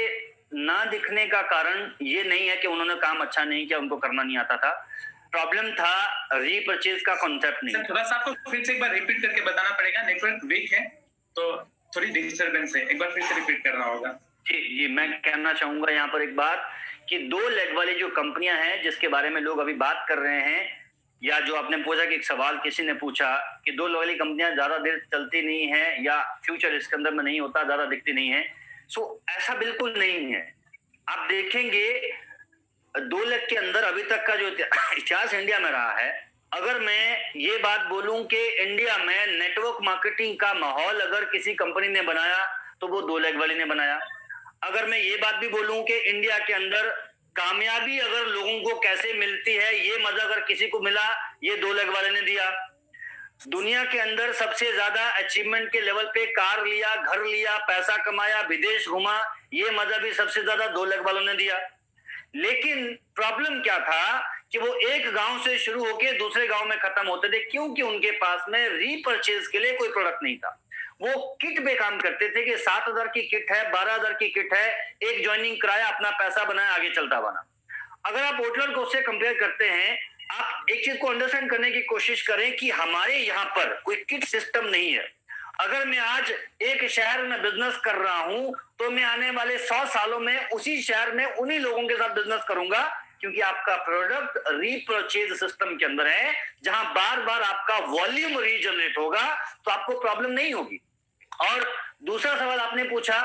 ना दिखने का कारण ये नहीं है कि उन्होंने काम अच्छा नहीं किया, उनको करना नहीं आता था। प्रॉब्लम था रीपर्चेज का कॉन्सेप्ट नहीं। थोड़ा सा आपको फिर से एक बार रिपीट करके बताना पड़ेगा, नेटवर्क वीक है तो थोड़ी डिस्टरबेंस है, एक बार फिर से रिपीट करना होगा। जी, मैं कहना चाहूंगा यहाँ पर एक बात कि 2 लेग वाली जो कंपनियां हैं जिसके बारे में लोग अभी बात कर रहे हैं, या जो आपने पूछा कि एक सवाल किसी ने पूछा कि 2 लेग वाली कंपनियां ज्यादा देर चलती नहीं है या फ्यूचर इसके अंदर में नहीं होता, ज्यादा दिखती नहीं है। सो ऐसा बिल्कुल नहीं है। आप देखेंगे 2 लेग के अंदर अभी तक का जो इतिहास इंडिया में रहा है, अगर मैं ये बात बोलूं कि इंडिया में नेटवर्क मार्केटिंग का माहौल अगर किसी कंपनी ने बनाया तो वो 2 लेग वाले ने बनाया। अगर मैं ये बात भी बोलूं कि इंडिया के अंदर कामयाबी अगर लोगों को कैसे मिलती है, ये मजा अगर किसी को मिला, ये 2 लेग वाले ने दिया। दुनिया के अंदर सबसे ज्यादा अचीवमेंट के लेवल पे कार लिया, घर लिया, पैसा कमाया, विदेश घुमा, ये मजा भी सबसे ज्यादा 2 लेग वालों ने दिया। लेकिन प्रॉब्लम क्या था कि वो एक गांव से शुरू होकर दूसरे गांव में खत्म होते थे, क्योंकि उनके पास में रीपर्चेज के लिए कोई प्रोडक्ट नहीं था। वो किट पे काम करते थे कि 7,000 की किट है, 12,000 की किट है, एक ज्वाइनिंग कराया, अपना पैसा बनाया, आगे चलता बना। अगर आप होटलर को उससे कंपेयर करते हैं, आप एक चीज को अंडरस्टैंड करने की कोशिश करें कि हमारे यहाँ पर कोई किट सिस्टम नहीं है। अगर मैं आज एक शहर में बिजनेस कर रहा हूं, तो मैं आने वाले 100 सालों में उसी शहर में उन्हीं लोगों के साथ बिजनेस करूंगा, क्योंकि आपका प्रोडक्ट रीपर्चेज सिस्टम के अंदर है, जहां बार बार आपका वॉल्यूम रीजनरेट होगा, तो आपको प्रॉब्लम नहीं होगी। और दूसरा सवाल आपने पूछा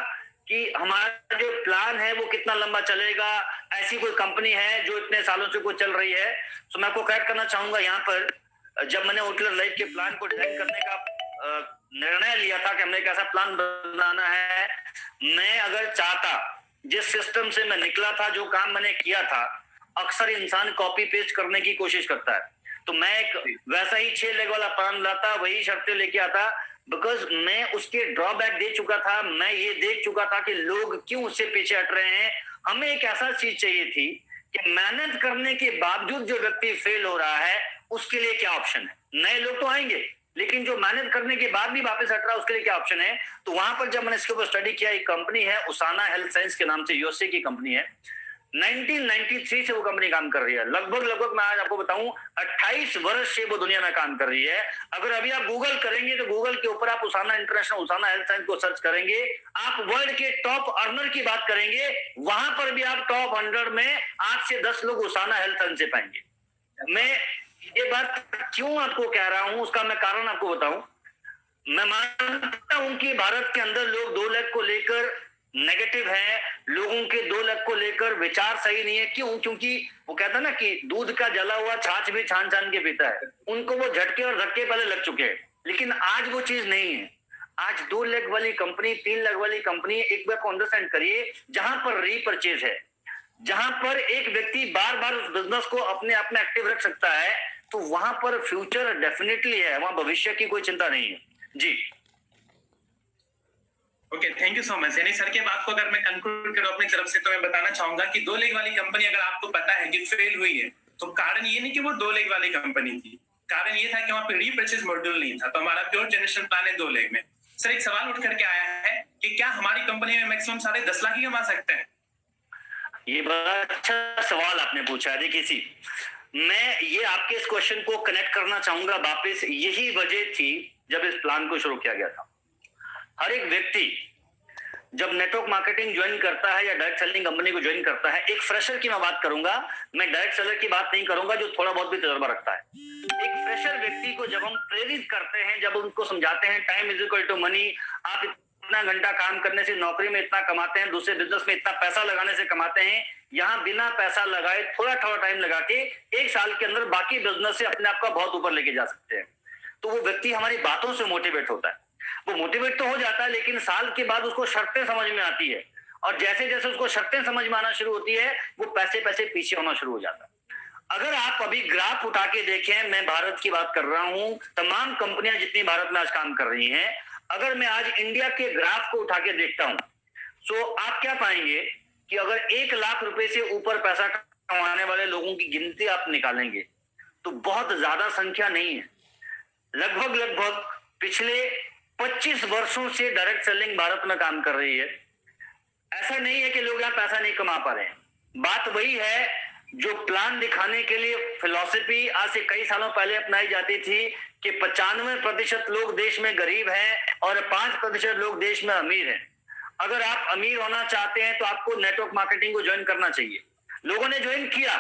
कि हमारा जो प्लान है वो कितना लंबा चलेगा, ऐसी कोई कंपनी है जो इतने सालों से कोई चल रही है। तो मैं आपको करेक्ट करना चाहूंगा, यहाँ पर जब मैंने होटलर लाइफ के प्लान को डिजाइन करने का निर्णय लिया था कि हमने एक ऐसा प्लान बनाना है, मैं अगर चाहता, जिस सिस्टम से मैं निकला था, जो काम मैंने किया था, अक्सर इंसान कॉपी पेस्ट करने की कोशिश करता है, तो मैं एक वैसा ही 6 लेग वाला प्लान लाता, वही शर्तें लेके आता, बिकॉज मैं उसके ड्रॉबैक दे चुका था। मैं ये देख चुका था कि लोग क्यों उससे पीछे हट रहे हैं। हमें एक ऐसा चीज चाहिए थी कि मेहनत करने के बावजूद जो व्यक्ति फेल हो रहा है, उसके लिए क्या ऑप्शन है। नए लोग तो आएंगे, लेकिन जो मेहनत करने के बाद भी वापस हट रहा है, उसके लिए क्या ऑप्शन है। तो वहां पर जब मैंने इसके ऊपर स्टडी किया, एक कंपनी है उसाना हेल्थ साइंस के नाम से, यूएसए की कंपनी है, 1993 से वो कंपनी काम कर रही है। लगभग मैं आज आपको बताऊं 28 वर्ष से वो दुनिया में काम कर रही है। अगर अभी आप गूगल करेंगे, तो गूगल के ऊपर आप उसाना इंटरनेशनल, उसाना हेल्थ साइंस को सर्च करेंगे, आप वर्ल्ड के टॉप अर्नर की बात करेंगे, वहां पर भी आप टॉप 100 में 8 से 10 लोग उसाना हेल्थ साइंस से पाएंगे। मैं ये बात क्यों आपको कह रहा हूं, उसका मैं कारण आपको बताऊं। मैं मानता हूं कि भारत के अंदर लोग 2 लाख को लेकर नेगेटिव है, लोगों के 2 लाख को लेकर विचार सही नहीं है। क्यों? क्योंकि वो कहता है ना कि दूध का जला हुआ छाछ भी छान छान के पीता है। उनको वो झटके और धक्के पहले लग चुके हैं, लेकिन आज वो चीज नहीं है। आज 2 लाख वाली कंपनी, 3 लाख वाली कंपनी, एक बार को अंडरस्टैंड करिए, जहां पर रीपर्चेज है, जहां पर एक व्यक्ति बार बार उस बिजनेस को अपने आप में एक्टिव रख सकता है, तो वहां पर फ्यूचर डेफिनेटली है, वहां भविष्य की कोई चिंता नहीं है जी। Okay, thank you so much. यानी सर के बात को अगर मैं कंक्लूड करूं अपनी तरफ से, तो मैं बताना चाहूंगा कि 2 लेग वाली कंपनी अगर आपको पता है कि फेल हुई है, तो कारण ये नहीं कि वो 2 लेग वाली कंपनी थी, कारण ये था कि वहां पे रीपर्चेज मॉड्यूल नहीं था। तो हमारा प्योर जनरेशन प्लान है 2 लेग में। सर एक सवाल उठ करके आया है कि क्या हमारी कंपनी में मैक्सिमम सारे 10 लाख ही कमा सकते हैं? ये बड़ा अच्छा सवाल आपने पूछा है। देखिए, मैं ये आपके इस क्वेश्चन को कनेक्ट करना चाहूंगा वापस। यही वजह थी जब इस प्लान को शुरू किया गया था। हर एक व्यक्ति जब नेटवर्क मार्केटिंग ज्वाइन करता है या डायरेक्ट सेलिंग कंपनी को ज्वाइन करता है, एक फ्रेशर की मैं बात करूंगा, मैं डायरेक्ट सेलर की बात नहीं करूंगा जो थोड़ा बहुत भी तजुर्बा रखता है। एक फ्रेशर व्यक्ति को जब हम प्रेरित करते हैं, जब उनको समझाते हैं time is equal to money, आप इतना घंटा काम करने से नौकरी में इतना कमाते हैं, दूसरे बिजनेस में इतना पैसा लगाने से कमाते हैं, यहाँ बिना पैसा लगाए थोड़ा थोड़ा टाइम लगा के 1 साल के अंदर बाकी बिजनेस से अपने आप को बहुत ऊपर लेके जा सकते हैं। तो वो व्यक्ति हमारी बातों से मोटिवेट होता है। वो मोटिवेट तो हो जाता है, लेकिन साल के बाद उसको शर्तें समझ में आती है, और जैसे जैसे उसको शर्तें समझ में आना शुरू होती है, वो पैसे पैसे पीछे होना शुरू हो जाता है। अगर आप अभी ग्राफ उठा के देखें, मैं भारत की बात कर रहा हूं, तमाम कंपनियां जितनी भारत में आज काम कर रही हैं, अगर मैं आज इंडिया के ग्राफ को उठा के देखता हूं, तो आप क्या पाएंगे कि अगर 1 लाख रुपए से ऊपर पैसा कमाने वाले लोगों की गिनती आप निकालेंगे, तो बहुत ज्यादा संख्या नहीं है। लगभग पिछले 25 वर्षों से डायरेक्ट सेलिंग भारत में काम कर रही है। ऐसा नहीं है कि लोग यहाँ पैसा नहीं कमा पा रहे हैं। बात वही है जो प्लान दिखाने के लिए फिलॉसफी आज से कई सालों पहले अपनाई जाती थी कि 95% लोग देश में गरीब हैं और 5% लोग देश में अमीर हैं। अगर आप अमीर होना चाहते हैं तो आपको नेटवर्क मार्केटिंग को ज्वाइन करना चाहिए। लोगों ने ज्वाइन किया,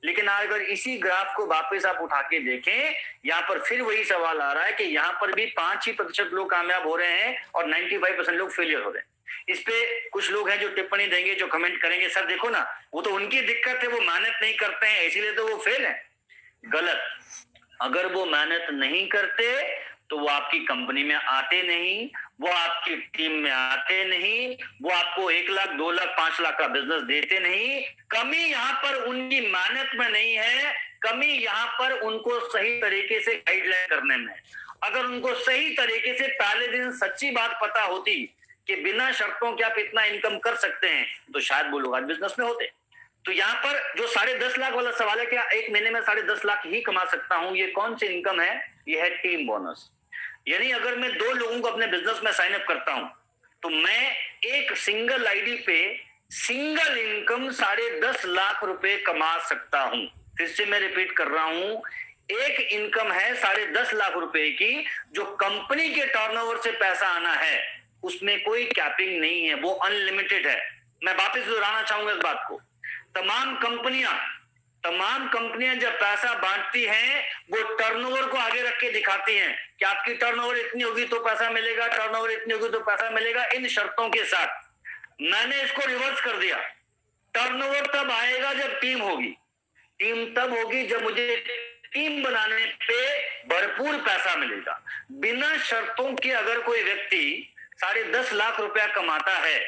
लेकिन अगर इसी ग्राफ को वापस आप उठा के देखें, यहाँ पर फिर वही सवाल आ रहा है कि यहाँ पर भी 5% लोग कामयाब हो रहे हैं और 95% लोग फेलियर हो रहे हैं। इस पे कुछ लोग हैं जो टिप्पणी देंगे, जो कमेंट करेंगे, सर देखो ना, वो तो उनकी दिक्कत है, वो मेहनत नहीं करते हैं इसीलिए तो वो फेल है। गलत। अगर वो मेहनत नहीं करते तो वो आपकी कंपनी में आते नहीं, वो आपकी टीम में आते नहीं, वो आपको 1 लाख 2 लाख 5 लाख का बिजनेस देते नहीं। कमी यहाँ पर उनकी मेहनत में नहीं है, कमी यहाँ पर उनको सही तरीके से गाइडलाइन करने में। अगर उनको सही तरीके से पहले दिन सच्ची बात पता होती कि बिना शर्तों के आप इतना इनकम कर सकते हैं, तो शायद वो लोग आज बिजनेस में होते। तो यहाँ पर जो 10.5 लाख वाला सवाल है, क्या एक महीने में 10.5 लाख ही कमा सकता हूं, ये कौन सी इनकम है? ये है टीम बोनस। यानी अगर मैं 2 लोगों को अपने बिजनेस में साइन अप करता हूं, तो मैं एक सिंगल आईडी पे सिंगल इनकम 10.5 लाख रुपए कमा सकता हूं। फिर से मैं रिपीट कर रहा हूं, एक इनकम है 10.5 लाख रुपए की, जो कंपनी के टर्नओवर से पैसा आना है, उसमें कोई कैपिंग नहीं है, वो अनलिमिटेड है। मैं वापस दोहराना चाहूंगा इस बात को। तमाम कंपनियां जब पैसा बांटती हैं, वो टर्नओवर को आगे रख के दिखाती हैं कि आपकी टर्नओवर इतनी होगी तो पैसा मिलेगा, टर्नओवर इतनी होगी तो पैसा मिलेगा, इन शर्तों के साथ। मैंने इसको रिवर्स कर दिया। टर्नओवर तब आएगा जब टीम होगी, टीम तब होगी जब मुझे टीम बनाने पे भरपूर पैसा मिलेगा। बिना शर्तों के अगर कोई व्यक्ति 10.5 लाख रुपया कमाता है,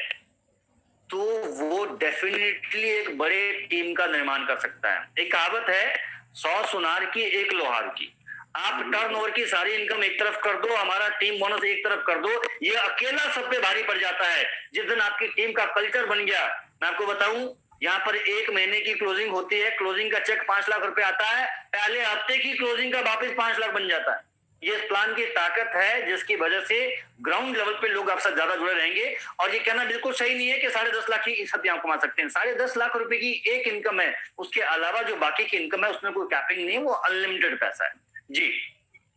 तो वो डेफिनेटली एक बड़े टीम का निर्माण कर सकता है। एक कहावत है, 100 सुनार की 1 लोहार की। आप टर्नओवर की सारी इनकम एक तरफ कर दो, हमारा टीम बोनस एक तरफ कर दो, ये अकेला सब पे भारी पड़ जाता है। जिस दिन आपकी टीम का कल्चर बन गया, मैं आपको बताऊं, यहाँ पर 1 महीने की क्लोजिंग होती है, क्लोजिंग का चेक 5 लाख रुपए आता है, पहले हफ्ते की क्लोजिंग का वापस 5 लाख बन जाता है। ये इस प्लान की ताकत है, जिसकी वजह से ग्राउंड लेवल पे लोग आपसे ज्यादा जुड़े रहेंगे। और ये कहना बिल्कुल सही नहीं है कि 10.5 लाख की सब यहाँ कमा सकते हैं। 10.5 लाख रुपए की एक इनकम है, उसके अलावा जो बाकी की इनकम है उसमें कोई कैपिंग नहीं है, वो अनलिमिटेड पैसा है जी।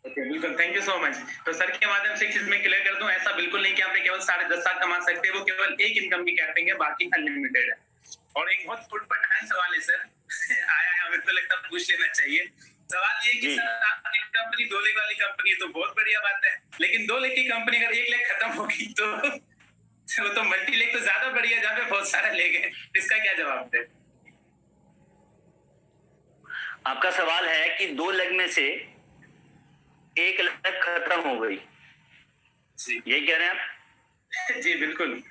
बिल्कुल, थैंक यू सो मच। तो सर के माध्यम से एक चीज मैं क्लियर कर दूं, ऐसा बिल्कुल नहीं कि आपने केवल 10.5 लाख कमा सकते हैं, वो केवल एक इनकम की कैपिंग है, बाकी अनलिमिटेड है। और एक बहुत फुटपटान सवाल है सर, आया है, हमें तो लगता है पूछ लेना चाहिए। सवाल ये कि सर आपकी कंपनी 2 लाख वाली कंपनी है तो बहुत बढ़िया बात है, लेकिन 2 लाख की कंपनी अगर 1 लाख खत्म होगी तो वो तो मल्टी लेग तो ज्यादा बढ़िया, जहाँ पे बहुत सारा लेग है। इसका क्या जवाब दे? आपका सवाल है कि 2 लाख में से 1 लाख खत्म हो गई, यही कह रहे हैं आप? जी बिल्कुल।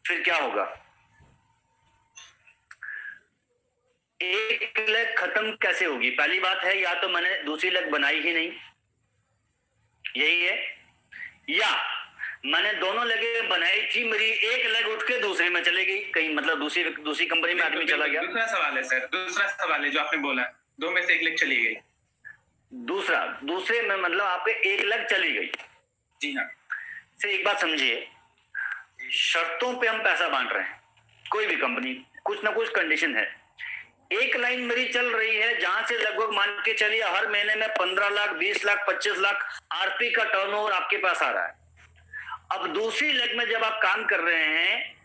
फिर क्या होगा? 1 लाख खत्म कैसे होगी? पहली बात है, या तो मैंने दूसरी लाख बनाई ही नहीं, यही है, या मैंने दोनों लगे बनाई थी, मेरी 1 लाख उठ के दूसरे में चली गई कहीं, मतलब दूसरी कंपनी में आदमी चला गया। दूसरा सवाल है सर, दूसरा सवाल है जो आपने बोला, 2 में से 1 लाख चली गई। दूसरे में मतलब आपके 1 लाख चली गई। जी हाँ। से एक बात समझिए, शर्तों पे हम पैसा बांट रहे हैं, कोई भी कंपनी, कुछ ना कुछ कंडीशन है। एक लाइन मेरी चल रही है जहां से लगभग मान के चलिए हर महीने में 15 लाख 20 लाख 25 लाख आरपी का टर्नओवर आपके पास आ रहा है। अब दूसरी लेग में जब आप काम कर रहे हैं,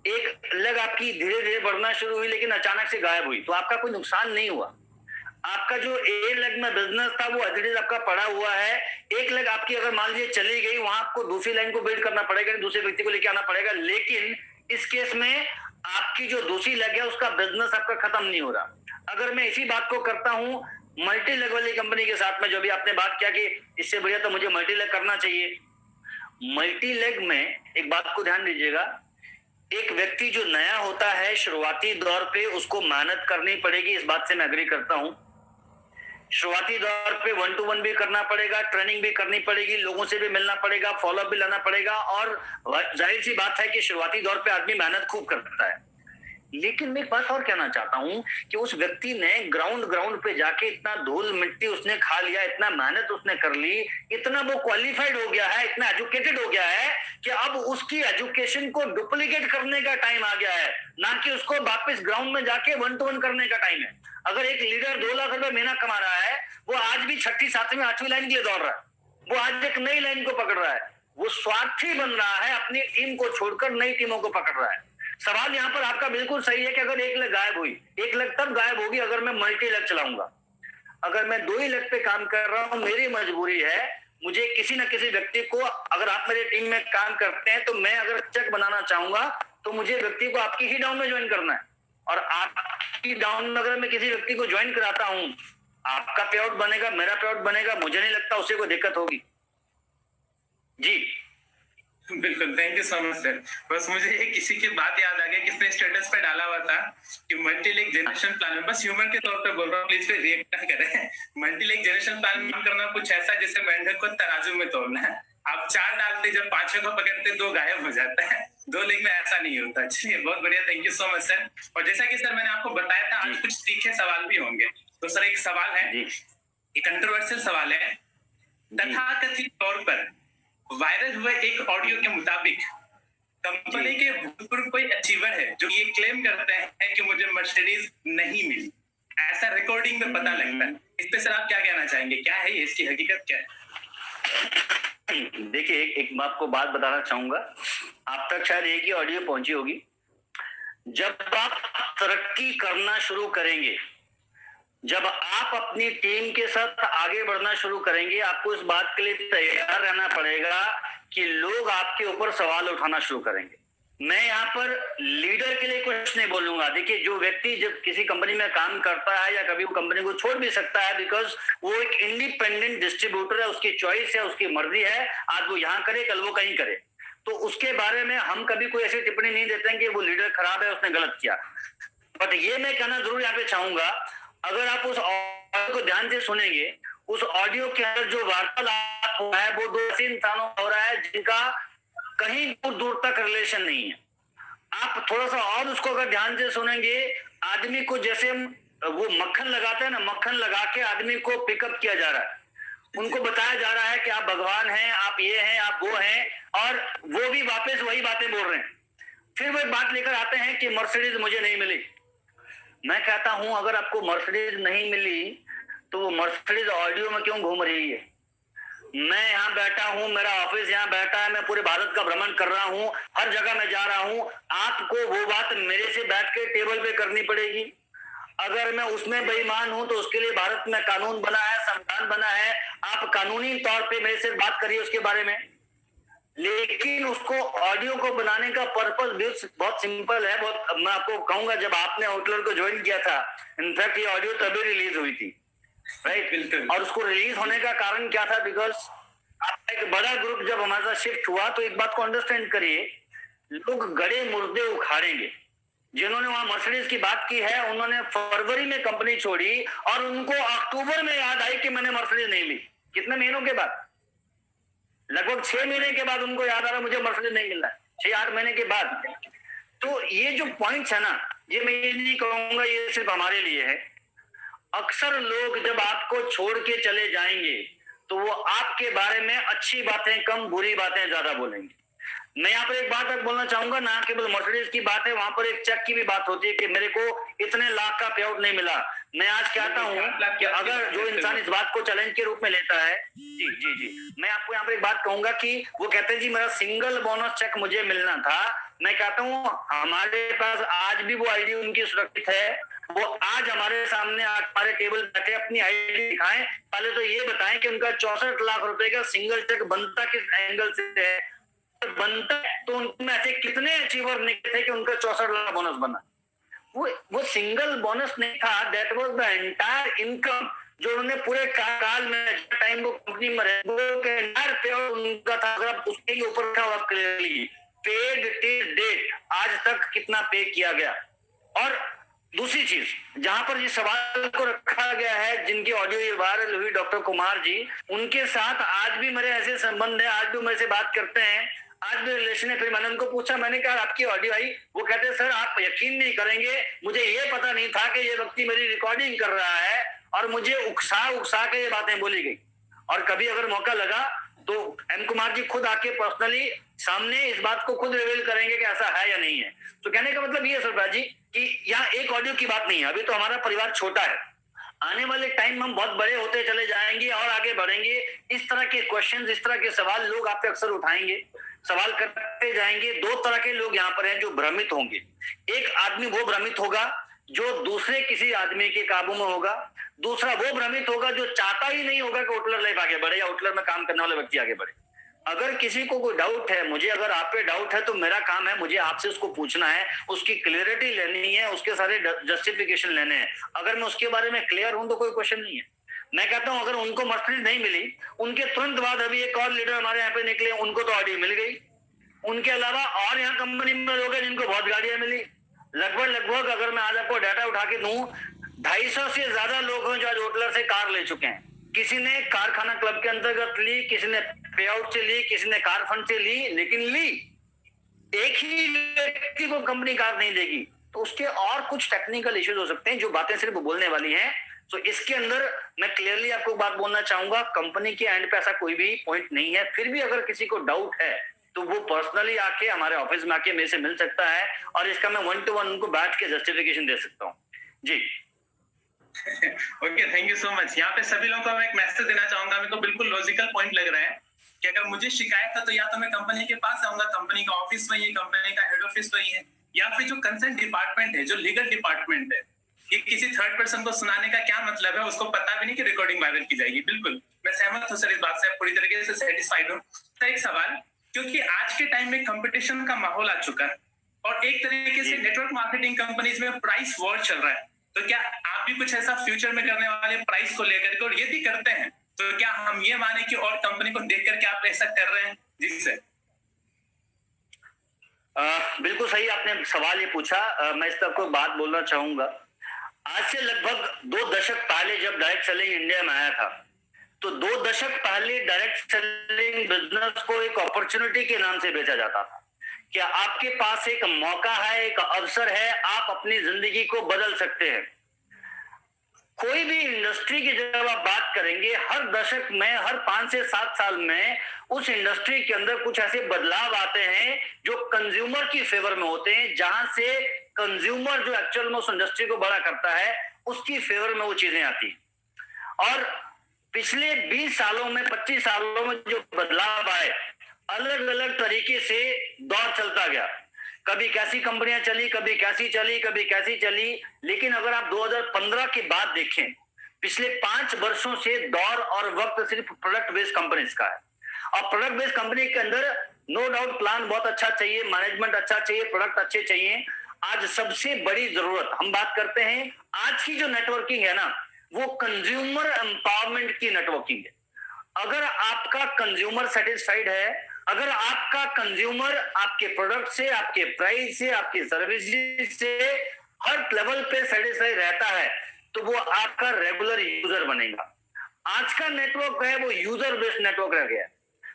एक लेग आपकी धीरे धीरे बढ़ना शुरू हुई लेकिन अचानक से गायब हुई, तो आपका कोई नुकसान नहीं हुआ। आपका जो ए लेग में बिजनेस था वो एज आपका पड़ा हुआ है। एक लेग आपकी अगर मान लीजिए चली गई, वहां आपको दूसरी लाइन को बिल्ड करना पड़ेगा, दूसरे व्यक्ति को लेके आना पड़ेगा, लेकिन इस केस में आपकी जो दूसरी लेग है उसका बिजनेस आपका खत्म नहीं हो रहा। अगर मैं इसी बात को करता हूं मल्टी लेग वाली कंपनी के साथ में, जो भी आपने बात किया कि इससे बढ़िया तो मुझे मल्टी लेग करना चाहिए। मल्टी लेग में एक बात को ध्यान दीजिएगा, एक व्यक्ति जो नया होता है शुरुआती दौर पे उसको मेहनत करनी पड़ेगी, इस बात से मैं एग्री करता हूं। शुरुआती दौर पे 1 to 1 भी करना पड़ेगा, ट्रेनिंग भी करनी पड़ेगी, लोगों से भी मिलना पड़ेगा, फॉलोअप भी लाना पड़ेगा, और जाहिर सी बात है कि शुरुआती दौर पे आदमी मेहनत खूब करता है। लेकिन मैं एक बात और कहना चाहता हूं कि उस व्यक्ति ने ग्राउंड पे जाके इतना धूल मिट्टी उसने खा लिया, इतना मेहनत उसने कर ली, इतना वो क्वालिफाइड हो गया है, इतना एजुकेटेड हो गया है कि अब उसकी एजुकेशन को डुप्लीकेट करने का टाइम आ गया है, ना कि उसको वापस ग्राउंड में जाके 1 to 1 करने का टाइम है। अगर एक लीडर 2 लाख रुपए महीना कमा रहा है, वो आज भी 6ठी 7वीं 8वीं लाइन के लिए दौड़ रहा है, वो आज एक नई लाइन को पकड़ रहा है, वो स्वार्थी बन रहा है, अपनी टीम को छोड़कर नई टीमों को पकड़ रहा है। सवाल यहाँ पर आपका बिल्कुल सही है कि अगर 1 लाख गायब हुई, 1 लाख तब गायब होगी अगर मैं मल्टी लाख चलाऊंगा। अगर मैं 2 ही लाख पे काम कर रहा हूं, मेरी मजबूरी है, मुझे किसी ना किसी व्यक्ति को, अगर आप मेरे टीम में काम करते हैं तो मैं अगर चेक बनाना चाहूंगा तो मुझे व्यक्ति को आपकी ही डाउन में ज्वाइन करना है, और आपकी डाउन में अगर मैं किसी व्यक्ति को ज्वाइन कराता हूं, आपका पे आउट बनेगा, मेरा पे आउट बनेगा, मुझे नहीं लगता उससे कोई दिक्कत होगी जी। बिल्कुल, thank you so much sir. बस मुझे ये किसी की बात याद आ गई, किसने स्टेटस पे डाला हुआ था कि मल्टीलेग जनरेशन प्लान में, बस ह्यूमर के तौर पे बोल रहा हूँ, प्लीज कोई रिएक्ट ना करें। मल्टीलेग जनरेशन प्लान में करना कुछ ऐसा जैसे मेंढक को तराजू में तोलना है। आप 4 डालते, जब 5वें को पकड़ते 2 गायब हो जाता है। 2 लेग में ऐसा नहीं होता। चलिए, बहुत बढ़िया, thank you so much sir. और जैसा कि सर मैंने आपको बताया था, आज कुछ तीखे सवाल भी होंगे। तो सर एक सवाल है, ये कंट्रोवर्शियल सवाल है। तथाकथित तौर पर वायरल हुए एक ऑडियो के मुताबिक कंपनी के भूतपूर्व कोई अचीवर है जो ये क्लेम करते हैं कि मुझे मर्सिडीज नहीं मिली, ऐसा रिकॉर्डिंग में पता लगता है। इस पे सर आप क्या कहना चाहेंगे, क्या है ये, इसकी हकीकत क्या है? देखिए, एक मैं आपको बात बताना चाहूंगा, आप तक शायद एक ही ऑडियो पहुंची होगी। जब आप तरक्की करना शुरू करेंगे, जब आप अपनी टीम के साथ आगे बढ़ना शुरू करेंगे, आपको इस बात के लिए तैयार रहना पड़ेगा कि लोग आपके ऊपर सवाल उठाना शुरू करेंगे। मैं यहाँ पर लीडर के लिए कुछ नहीं बोलूंगा। देखिए, जो व्यक्ति जब किसी कंपनी में काम करता है या कभी वो कंपनी को छोड़ भी सकता है, बिकॉज वो एक इंडिपेंडेंट डिस्ट्रीब्यूटर है, उसकी चॉइस है, उसकी मर्जी है, आज वो यहाँ करे, कल वो कहीं करे, तो उसके बारे में हम कभी कोई ऐसी टिप्पणी नहीं देते हैं कि वो लीडर खराब है, उसने गलत किया। बट ये मैं कहना जरूर यहाँ पे चाहूंगा, अगर आप उस ऑडियो को ध्यान से सुनेंगे, उस ऑडियो के अंदर जो वार्तालाप हो रहा है वो 2 ऐसे इंसानों का हो रहा है जिनका कहीं दूर दूर तक रिलेशन नहीं है। आप थोड़ा सा और उसको अगर ध्यान से सुनेंगे, आदमी को जैसे वो मक्खन लगाते हैं ना, मक्खन लगा के आदमी को पिकअप किया जा रहा है, उनको बताया जा रहा है कि आप भगवान हैं, आप ये हैं, आप वो हैं, और वो भी वापस वही बातें बोल रहे हैं। फिर वो एक बात लेकर आते हैं कि मर्सिडीज मुझे नहीं मिली। मैं कहता हूं, अगर आपको मर्सिडीज नहीं मिली तो वो मर्सिडीज ऑडियो में क्यों घूम रही है? मैं यहाँ बैठा हूँ, मेरा ऑफिस यहाँ बैठा है, मैं पूरे भारत का भ्रमण कर रहा हूँ, हर जगह मैं जा रहा हूँ, आपको वो बात मेरे से बैठ के टेबल पे करनी पड़ेगी। अगर मैं उसमें बेईमान हूं तो उसके लिए भारत में कानून बना है, संविधान बना है, आप कानूनी तौर पे मेरे से बात करिए उसके बारे में। लेकिन उसको ऑडियो को बनाने का पर्पस भी बहुत सिंपल है। बहुत, मैं आपको कहूंगा, जब आपने आउटलर को ज्वाइन किया था, इनफैक्ट ये ऑडियो तभी रिलीज हुई थी, राइट? बिल्कुल। और उसको रिलीज होने का कारण क्या था? बिकॉज आपका एक बड़ा ग्रुप जब हमारे साथ शिफ्ट हुआ, तो एक बात को अंडरस्टैंड करिए, लोग गड़े मुर्दे उखाड़ेंगे। जिन्होंने वहां मर्सिडीज की बात की है, उन्होंने फरवरी में कंपनी छोड़ी और उनको अक्टूबर में याद आई कि मैंने मर्सिडीज नहीं ली। कितने महीनों के बाद? लगभग 6 महीने के बाद उनको याद आ रहा मुझे मर्सिडीज नहीं मिल रहा है, 6-8 महीने के बाद। तो ये जो पॉइंट्स है ना, ये मैं ये नहीं कहूंगा ये सिर्फ हमारे लिए है। अक्सर लोग जब आपको छोड़ के चले जाएंगे तो वो आपके बारे में अच्छी बातें कम, बुरी बातें ज्यादा बोलेंगे। मैं यहाँ पर एक बात तक बोलना चाहूंगा, ना केवल मर्सिडीज की बात है, वहां पर एक चेक की भी बात होती है कि मेरे को इतने लाख का पे आउट नहीं मिला। मैं आज कहता हूँ कि अगर जो इंसान इस बात को चैलेंज के रूप में लेता है, जी जी जी, मैं आपको यहाँ पर एक बात कहूंगा कि वो कहते हैं जी मेरा सिंगल बोनस चेक मुझे मिलना था। मैं कहता हूँ हमारे पास आज भी वो आईडी उनकी सुरक्षित है, वो आज हमारे सामने हमारे टेबल बैठे अपनी आईडी दिखाएं। पहले तो ये बताएं कि उनका 64 लाख रुपए का सिंगल चेक बनता किस एंगल से है, बनता है तो उनमें ऐसे कितने अचीवर निकले थे कि उनका 64 लाख बोनस बना। वो सिंगल बोनस नहीं था, that was the entire income जो उन्होंने पूरे काल में टाइम वो कंपनी में रहे, वो के एंटायर पे उनका था। अगर आप उसके ऊपर रखा हुआ क्लियरली पेड टिल डेट, आज तक कितना पे किया गया। और दूसरी चीज, जहां पर जिस सवाल को रखा गया है, जिनकी ऑडियो वायरल हुई, डॉक्टर कुमार जी, उनके साथ आज भी मेरे ऐसे संबंध है, आज भी मेरे से बात करते हैं, आज भी रिलेशन है। फिर मैंने उनको पूछा, मैंने कहा आपकी ऑडियो आई? वो कहते सर आप यकीन नहीं करेंगे, मुझे ये पता नहीं था कि ये व्यक्ति मेरी रिकॉर्डिंग कर रहा है और मुझे उकसा के ये बातें बोली गई। और कभी अगर मौका लगा तो एम कुमार जी खुद आके पर्सनली सामने इस बात को खुद रिवील करेंगे कि ऐसा है या नहीं है। तो कहने का मतलब ये सरदार जी कि यहाँ एक ऑडियो की बात नहीं है, अभी तो हमारा परिवार छोटा है, आने वाले टाइम हम बहुत बड़े होते चले जाएंगे और आगे बढ़ेंगे। इस तरह के क्वेश्चन, इस तरह के सवाल लोग आपसे अक्सर उठाएंगे, सवाल करते जाएंगे। 2 तरह के लोग यहाँ पर हैं जो भ्रमित होंगे। एक आदमी वो भ्रमित होगा जो दूसरे किसी आदमी के काबू में होगा, दूसरा वो भ्रमित होगा जो चाहता ही नहीं होगा कि आउटलर लाइफ आगे बढ़े या आउटलर में काम करने वाला व्यक्ति आगे बढ़े। अगर किसी को कोई डाउट है, मुझे अगर आप पे डाउट है तो मेरा काम है, मुझे आपसे उसको पूछना है, उसकी क्लियरिटी लेनी है, उसके सारे जस्टिफिकेशन लेने हैं। अगर मैं उसके बारे में क्लियर हूं तो कोई क्वेश्चन नहीं है। मैं कहता हूं अगर उनको मर्सिडीज नहीं मिली, उनके तुरंत बाद अभी एक और लीडर हमारे यहाँ पे निकले, उनको तो ऑडियो मिल गई। उनके अलावा और यहाँ कंपनी में लोग हैं जिनको बहुत गाड़ियां मिली। लगभग अगर मैं आज आपको डाटा उठा के दूं, 250 से ज्यादा लोग हैं जो आज होटलर से कार ले चुके हैं। किसी ने कारखाना क्लब के अंतर्गत ली, किसी ने पे आउट से ली, किसी ने कार फंड से ली, लेकिन ली। एक ही व्यक्ति को कंपनी कार नहीं देगी, तो उसके और कुछ टेक्निकल इश्यूज हो सकते हैं, जो बातें सिर्फ बोलने वाली हैं। तो इसके अंदर मैं क्लियरली आपको बात बोलना चाहूंगा, कंपनी के एंड पे ऐसा कोई भी पॉइंट नहीं है। फिर भी अगर किसी को डाउट है तो वो पर्सनली आके हमारे ऑफिस में आके मेरे से मिल सकता है, और इसका मैं 1-to-1 उनको बैठ के जस्टिफिकेशन दे सकता हूँ। जी okay, thank you so much. यहाँ पे सभी लोगों को मैं एक मैसेज देना चाहूंगा, मेरे को बिल्कुल लॉजिकल पॉइंट लग रहा है कि अगर मुझे शिकायत है तो या तो मैं कंपनी के पास आऊंगा, कंपनी का ऑफिस वही है, कंपनी का हेड ऑफिस वही है, या फिर जो कंसर्न डिपार्टमेंट है, जो लीगल डिपार्टमेंट है, कि किसी थर्ड पर्सन को सुनाने का क्या मतलब है, उसको पता भी नहीं कि रिकॉर्डिंग वायरल की जाएगी। बिल्कुल मैं सहमत हूँ सर, इस बात से पूरी तरीके से सेटिस्फाइड हूँ। तो एक सवाल, क्योंकि आज के टाइम में कंपटीशन का माहौल आ चुका है और एक तरीके से नेटवर्क मार्केटिंग कंपनीज में प्राइस वॉर चल रहा है, तो क्या आप भी कुछ ऐसा फ्यूचर में करने वाले प्राइस को लेकर के, और यदि करते हैं तो क्या हम ये माने कि और कंपनी को देख करके आप ऐसा कर रहे हैं? जिससे बिल्कुल सही आपने सवाल ये पूछा। मैं इस पर आपको बात बोलना चाहूंगा। आज से लगभग 2 दशक पहले जब डायरेक्ट सेलिंग इंडिया में आया था, तो 2 दशक पहले डायरेक्ट सेलिंग बिजनेस को एक अपॉर्चुनिटी के नाम से बेचा जाता था। क्या आपके पास एक मौका है, एक अवसर है, आप अपनी जिंदगी को बदल सकते हैं। कोई भी इंडस्ट्री की जब आप बात करेंगे, हर दशक में, हर 5 से 7 साल में उस इंडस्ट्री के अंदर कुछ ऐसे बदलाव आते हैं जो कंज्यूमर की फेवर में होते हैं, जहां से कंज्यूमर जो एक्चुअल में उस इंडस्ट्री को बड़ा करता है, उसकी फेवर में वो चीजें आती हैं। और पिछले 20 सालों में, 25 सालों में जो बदलाव आए, अलग अलग तरीके से दौर चलता गया। कभी कैसी कंपनियां चली, कभी कैसी चली, कभी कैसी चली, लेकिन अगर आप 2015 की बात देखें, पिछले 5 वर्षों से दौर और वक्त सिर्फ प्रोडक्ट बेस्ड कंपनीज का है। और प्रोडक्ट बेस्ड कंपनी के अंदर नो डाउट प्लान बहुत अच्छा चाहिए, मैनेजमेंट अच्छा चाहिए, प्रोडक्ट अच्छे चाहिए। आज सबसे बड़ी जरूरत हम बात करते हैं, आज की जो नेटवर्किंग है ना, वो कंज्यूमर एम्पावरमेंट की नेटवर्किंग है। अगर आपका कंज्यूमर सेटिस्फाइड है, अगर आपका कंज्यूमर आपके प्रोडक्ट से, आपके प्राइस से, आपकी सर्विस से हर लेवल पे सेटिस्फाइड रहता है, तो वो आपका रेगुलर यूजर बनेगा। आज का नेटवर्क है वो यूजर बेस्ड नेटवर्क रह गया।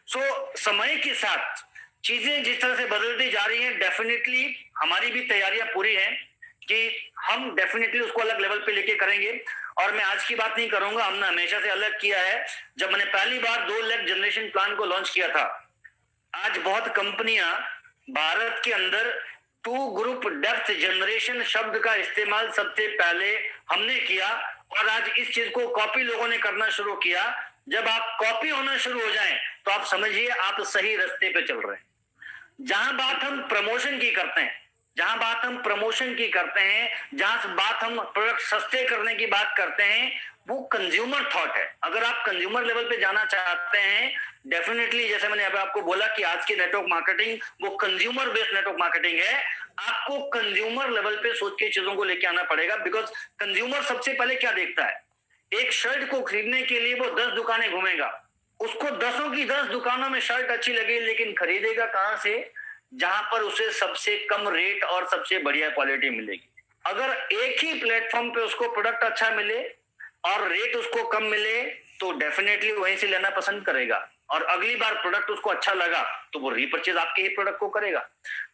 सो समय के साथ चीजें जिस तरह से बदलती जा रही हैं, डेफिनेटली हमारी भी तैयारियां पूरी हैं कि हम डेफिनेटली उसको अलग लेवल पे लेके करेंगे। और मैं आज की बात नहीं करूंगा, हमने हमेशा से अलग किया है। जब मैंने पहली बार 2 लाख जनरेशन प्लान को लॉन्च किया था, आज बहुत कंपनियां भारत के अंदर 2 ग्रुप डेप्थ जनरेशन शब्द का इस्तेमाल सबसे पहले हमने किया, और आज इस चीज को कॉपी लोगों ने करना शुरू किया। जब आप कॉपी होना शुरू हो जाएं, तो आप समझिए आप सही रास्ते पे चल रहे हैं। जहां बात हम प्रमोशन की करते हैं, जहां बात हम प्रमोशन की करते हैं, जहां बात हम प्रोडक्ट सस्ते करने की बात करते हैं, वो कंज्यूमर थॉट है। अगर आप कंज्यूमर लेवल पे जाना चाहते हैं, डेफिनेटली जैसे मैंने अभी आपको बोला कि आज की नेटवर्क मार्केटिंग वो कंज्यूमर बेस्ड नेटवर्क मार्केटिंग है। आपको कंज्यूमर लेवल पे सोच के चीजों को लेके आना पड़ेगा, बिकॉज कंज्यूमर सबसे पहले क्या देखता है, एक शर्ट को खरीदने के लिए वो 10 दुकानें घूमेगा, उसको 10 की 10 दुकानों में शर्ट अच्छी लगी, लेकिन खरीदेगा कहां से, जहां पर उसे सबसे कम रेट और सबसे बढ़िया क्वालिटी मिलेगी। अगर एक ही प्लेटफॉर्म पे उसको प्रोडक्ट अच्छा मिले और रेट उसको कम मिले, तो डेफिनेटली वहीं से लेना पसंद करेगा, और अगली बार प्रोडक्ट उसको अच्छा लगा तो वो रीपरचेज आपके ही प्रोडक्ट को करेगा।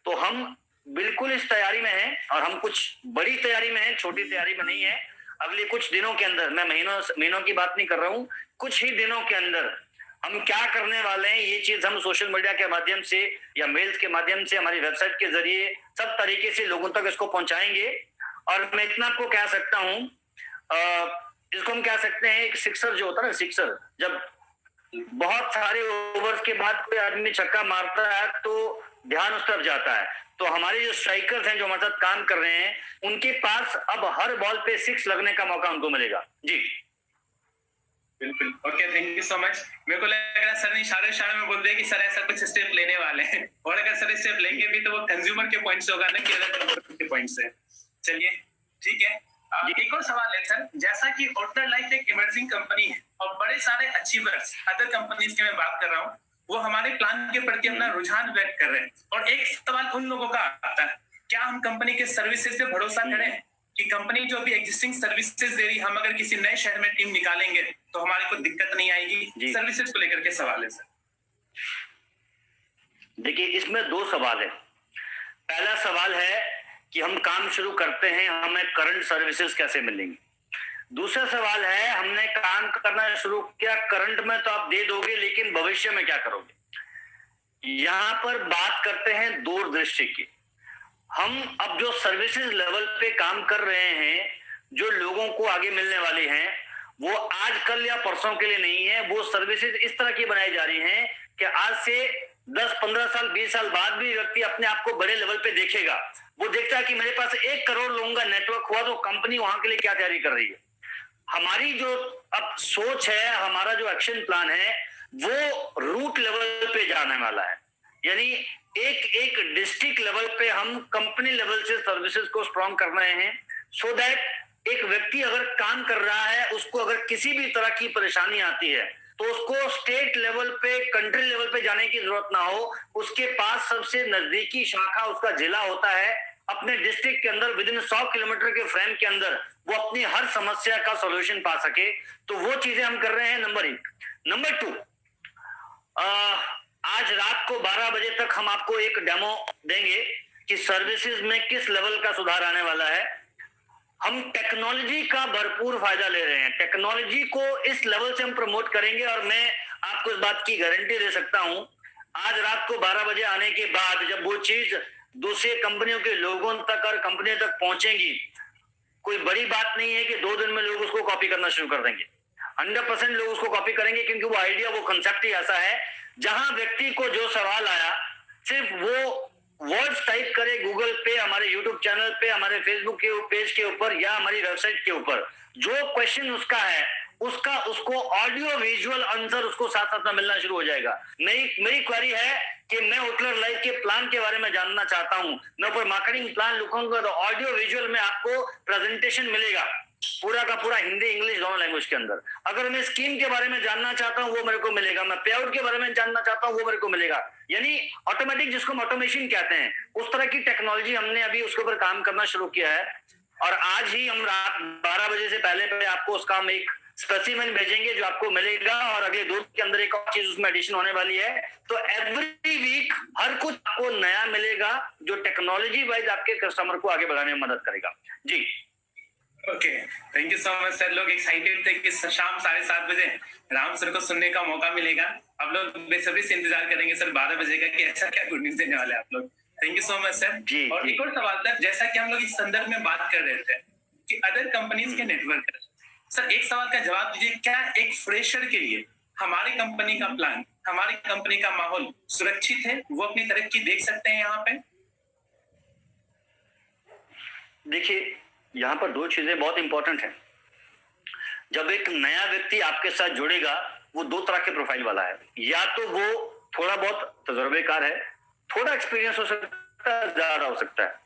तो हम बिल्कुल इस तैयारी में हैं, और हम कुछ बड़ी तैयारी में हैं, छोटी तैयारी में नहीं है। अगले कुछ दिनों के अंदर, मैं महीनों की बात नहीं कर रहा हूं, कुछ ही दिनों के अंदर हम क्या करने वाले हैं, ये चीज हम सोशल मीडिया के माध्यम से या मेल्स के माध्यम से, हमारी वेबसाइट के जरिए सब तरीके से लोगों तक इसको पहुंचाएंगे। और मैं इतना आपको कह सकता हूं, इसको हम कह सकते हैं एक सिक्सर जो होता है ना, सिक्सर, जब बहुत सारे ओवर्स के बाद कोई आदमी छक्का मारता है तो ध्यान उस तरफ जाता है। तो हमारे जो स्ट्राइकर्स हैं जो हमारे साथ काम कर रहे हैं, उनके पास अब हर बॉल पे 6 लगने का मौका उनको मिलेगा। जी बिल्कुल, okay, thank you so much. मेरे को लग रहा है सर ने इशारे में बोल दिया कि सर ऐसा कुछ स्टेप लेने वाले हैं, और अगर सर स्टेप लेंगे भी तो वो कंज्यूमर के पॉइंट से होगा ना कि अलग कंपनी के पॉइंट से। चलिए ठीक है। एक और सवाल है सर, जैसा कि ऑर्डर लाइफ एक इमर्जिंग कंपनी है और बड़े सारे अचीवर्स अदर कंपनीज के मैं बात कर रहा हूँ, वो हमारे प्लान के प्रति अपना रुझान व्यक्त कर रहे हैं। और एक सवाल उन लोगों का आता है, क्या हम कंपनी के सर्विसेज पे भरोसा करें कि कंपनी जो भी एग्जिस्टिंग सर्विसेज दे रही, हम अगर किसी नए शहर में टीम निकालेंगे तो हमारे को दिक्कत नहीं आएगी? सर्विसेज को लेकर के सवाल है सर। देखिए, इसमें दो सवाल है। पहला सवाल है कि हम काम शुरू करते हैं, हमें करंट सर्विसेज कैसे मिलेंगी। दूसरा सवाल है, हमने काम करना शुरू किया, करंट में तो आप दे दोगे, लेकिन भविष्य में क्या करोगे। यहां पर बात करते हैं दूरदृष्टि की। हम अब जो सर्विसेज लेवल पे काम कर रहे हैं, जो लोगों को आगे मिलने वाली हैं, वो आज कल या परसों के लिए नहीं है। वो सर्विसेज इस तरह की बनाई जा रही हैं कि आज से 10-15 साल 20 साल बाद भी व्यक्ति अपने आप को बड़े लेवल पे देखेगा। वो देखता है कि मेरे पास 1 करोड़ लोगों का नेटवर्क हुआ तो कंपनी वहां के लिए क्या तैयारी कर रही है। हमारी जो अब सोच है, हमारा जो एक्शन प्लान है, वो रूट लेवल पे जाने वाला है। यानी एक डिस्ट्रिक्ट लेवल पे हम कंपनी लेवल से सर्विसेज को स्ट्रॉन्ग कर रहे हैं, सो दैट एक व्यक्ति अगर काम कर रहा है, उसको अगर किसी भी तरह की परेशानी आती है तो उसको स्टेट लेवल पे, कंट्री लेवल पे जाने की जरूरत ना हो। उसके पास सबसे नजदीकी शाखा उसका जिला होता है। अपने डिस्ट्रिक्ट के अंदर विदिन 100 किलोमीटर के फ्रेम के अंदर वो अपनी हर समस्या का सॉल्यूशन पा सके। तो वो चीजें हम कर रहे हैं, नंबर 1। नंबर 2, आज रात को 12 बजे तक हम आपको एक डेमो देंगे कि सर्विसेज में किस लेवल का सुधार आने वाला है। हम टेक्नोलॉजी का भरपूर फायदा ले रहे हैं। टेक्नोलॉजी को इस लेवल से हम प्रमोट करेंगे और मैं आपको इस बात की गारंटी दे सकता हूं, आज रात को 12 बजे आने के बाद जब वो चीज दूसरे कंपनियों के लोगों तक और कंपनियों तक पहुंचेंगी, कोई बड़ी बात नहीं है कि 2 दिन में लोग उसको कॉपी करना शुरू कर देंगे। 100% लोग उसको कॉपी करेंगे, क्योंकि वो आइडिया, वो कंसेप्ट ही ऐसा है जहां व्यक्ति को जो सवाल आया, सिर्फ वो वर्ड्स टाइप करे गूगल पे, हमारे यूट्यूब चैनल पे, हमारे फेसबुक के पेज के ऊपर या हमारी वेबसाइट के ऊपर, जो क्वेश्चन उसका है उसको ऑडियो विजुअल आंसर उसको साथ साथ में मिलना शुरू हो जाएगा। मेरी क्वेरी है कि मैं होटलर लाइफ के प्लान के बारे में जानना चाहता हूं, मैं ऊपर मार्केटिंग प्लान लिखूंगा तो ऑडियो विजुअल में आपको प्रेजेंटेशन मिलेगा, पूरा का पूरा हिंदी इंग्लिश दोनों लैंग्वेज के अंदर। अगर मैं स्कीम के बारे में जानना चाहता हूं वो मेरे को मिलेगा, मैं पे आउट के बारे में जानना चाहता हूं वो मेरे को मिलेगा। यानी ऑटोमेटिक, जिसको हम ऑटोमेशन कहते हैं, उस तरह की टेक्नोलॉजी हमने अभी उसके ऊपर काम करना शुरू किया है। और आज ही हम रात 12 बजे से पहले आपको उसका हम एक स्पेसिमेन भेजेंगे जो आपको मिलेगा, और अगले 2 दिन के अंदर एक और चीज उसमें एडिशन होने वाली है। तो एवरी वीक हर कुछ आपको नया मिलेगा जो टेक्नोलॉजी वाइज आपके कस्टमर को आगे बढ़ाने में मदद करेगा। जी, okay, thank you so much sir. लोग एक्साइटेड थे कि शाम 7:30 बजे राम सर को सुनने का मौका मिलेगा। अब लोग बेसब्री से इंतजार करेंगे सर 12 बजे का कि ऐसा क्या गुड न्यूज देने वाले आप लोग। Thank you so much sir. और एक और सवाल था, जैसा कि हम लोग इस संदर्भ में बात कर रहे थे कि अदर कंपनीज के नेटवर्क, सर एक सवाल का जवाब दीजिए, क्या एक फ्रेशर के लिए हमारी कंपनी का प्लान, हमारी कंपनी का माहौल सुरक्षित है, वो अपनी तरक्की देख सकते हैं यहाँ पे? देखिए, यहाँ पर 2 चीजें बहुत इंपॉर्टेंट हैं। जब एक नया व्यक्ति आपके साथ जुड़ेगा, वो 2 तरह के प्रोफाइल वाला है। या तो वो थोड़ा बहुत तजुर्बेकार है, थोड़ा एक्सपीरियंस हो सकता है, ज्यादा हो सकता है।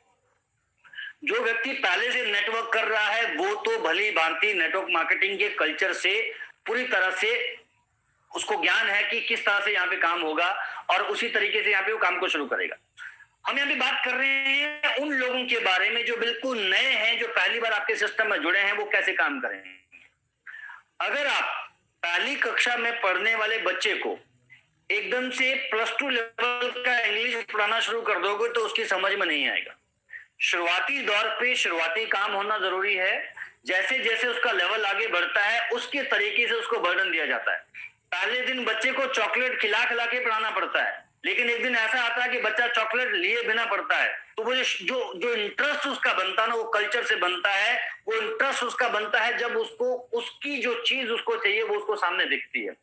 जो व्यक्ति पहले से नेटवर्क कर रहा है वो तो भली भांति नेटवर्क मार्केटिंग के कल्चर से पूरी तरह से उसको ज्ञान है कि किस तरह से यहाँ पे काम होगा, और उसी तरीके से यहाँ पे वो काम को शुरू करेगा। हम यहाँ पे बात कर रहे हैं उन लोगों के बारे में जो बिल्कुल नए हैं, जो पहली बार आपके सिस्टम में जुड़े हैं, वो कैसे काम करेंगे। अगर आप पहली कक्षा में पढ़ने वाले बच्चे को एकदम से +2 लेवल का इंग्लिश पढ़ाना शुरू कर दोगे तो उसकी समझ में नहीं आएगा। शुरुआती दौर पे शुरुआती काम होना जरूरी है। जैसे जैसे उसका लेवल आगे बढ़ता है उसके तरीके से उसको बर्डन दिया जाता है। पहले दिन बच्चे को चॉकलेट खिला खिला के पढ़ाना पड़ता है, लेकिन एक दिन ऐसा आता है कि बच्चा चॉकलेट लिए बिना पढ़ता है। तो वो जो इंटरेस्ट उसका बनता है ना, वो कल्चर से बनता है। वो इंटरेस्ट उसका बनता है जब उसको उसकी जो चीज उसको चाहिए वो उसको सामने दिखती है।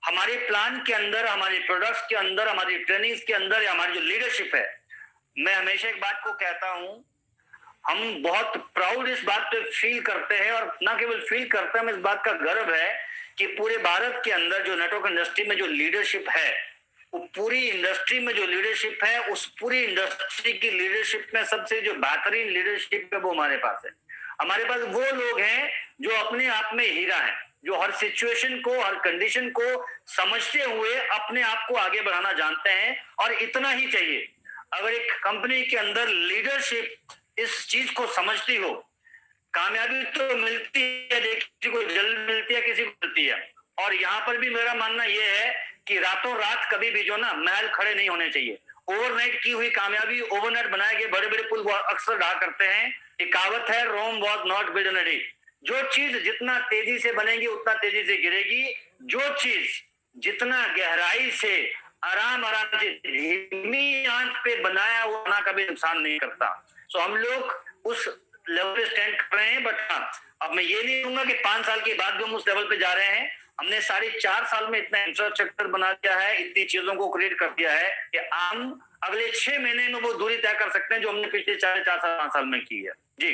हमारे प्लान के अंदर, हमारे प्रोडक्ट्स के अंदर, हमारी ट्रेनिंग्स के अंदर, हमारी जो लीडरशिप है, मैं हमेशा एक बात को कहता हूं, हम बहुत प्राउड इस बात पे फील करते हैं, और ना केवल फील करते हैं, हमें इस बात का गर्व है कि पूरे भारत के अंदर जो नेटवर्क इंडस्ट्री में जो लीडरशिप है, वो पूरी इंडस्ट्री में जो लीडरशिप है, उस पूरी इंडस्ट्री की लीडरशिप में सबसे जो बेहतरीन लीडरशिप है वो हमारे पास है। हमारे पास वो लोग हैं जो अपने आप में हीरा है। जो हर सिचुएशन को, हर कंडीशन को समझते हुए अपने आप को आगे बढ़ाना जानते हैं, और इतना ही चाहिए। अगर एक कंपनी के अंदर लीडरशिप इस चीज को समझती हो, कामयाबी तो मिलती है, किसी को जल्द मिलती है, किसी को मिलती है। और यहाँ पर भी मेरा मानना यह है कि रातों रात कभी भी जो ना महल खड़े नहीं होने चाहिए। ओवरनाइट की हुई कामयाबी, ओवरनाइट बनाए गए बड़े बड़े पुल अक्सर ढा करते हैं। एक कहावत है, Rome was not build in a day. जो चीज जितना तेजी से बनेगी उतना तेजी से गिरेगी। जो चीज जितना गहराई से आराम आराम से धीमी आंच पे बनाया हुआ ना कभी नुकसान नहीं करता। सो हम लोग उस लेवल पे स्टैंड कर रहे हैं। बट हाँ, अब मैं ये नहीं कहूंगा कि 5 साल के बाद भी हम उस लेवल पे जा रहे हैं। हमने 4.5 साल में इतना इंफ्रास्ट्रक्चर बना दिया है, इतनी चीजों को क्रिएट कर दिया है कि हम अगले 6 महीने में वो दूरी तय कर सकते हैं जो हमने पिछले 4.5 साल में की है। जी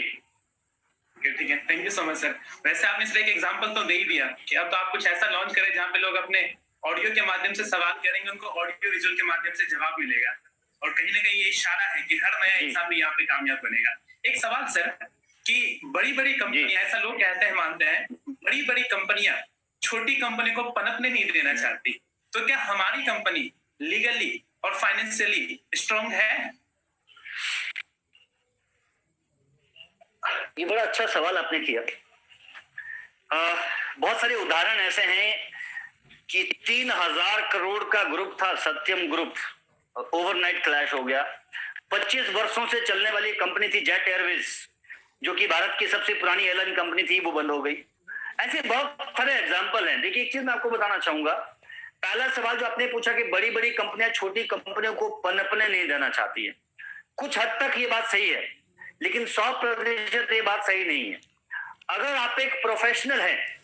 ठीक है, thank you so much sir. वैसे आपने सिर्फ एक एग्जांपल तो दे ही दिया कि अब तो आप कुछ ऐसा लॉन्च करें जहां पे लोग अपने ऑडियो के माध्यम से सवाल करेंगे, उनको ऑडियो विजुअल के माध्यम से जवाब मिलेगा, और कहीं ना कहीं ये इशारा है कि हर नया इंसान भी यहाँ पे कामयाब बनेगा। एक सवाल सर कि बड़ी बड़ी कंपनियां, ऐसा लोग कहते हैं, मानते हैं, बड़ी बड़ी कंपनियां छोटी कंपनी को पनपने नहीं देना चाहती, तो क्या हमारी कंपनी लीगली और फाइनेंशियली स्ट्रांग है? ये बड़ा अच्छा सवाल आपने किया। बहुत सारे उदाहरण ऐसे हैं कि 3000 करोड़ का ग्रुप था सत्यम ग्रुप, ओवरनाइट क्लैश हो गया। 25 वर्षों से चलने वाली कंपनी थी जेट एयरवेज, जो कि भारत की सबसे पुरानी एयरलाइन कंपनी थी, वो बंद हो गई। ऐसे बहुत सारे एग्जाम्पल हैं। देखिए, एक चीज मैं आपको बताना चाहूंगा। पहला सवाल जो आपने पूछा कि बड़ी बड़ी कंपनियां छोटी कंपनियों को पनपने नहीं देना चाहती है, कुछ हद तक ये बात सही है, लेकिन 100% ये बात सही नहीं है। अगर आप एक प्रोफेशनल हैं,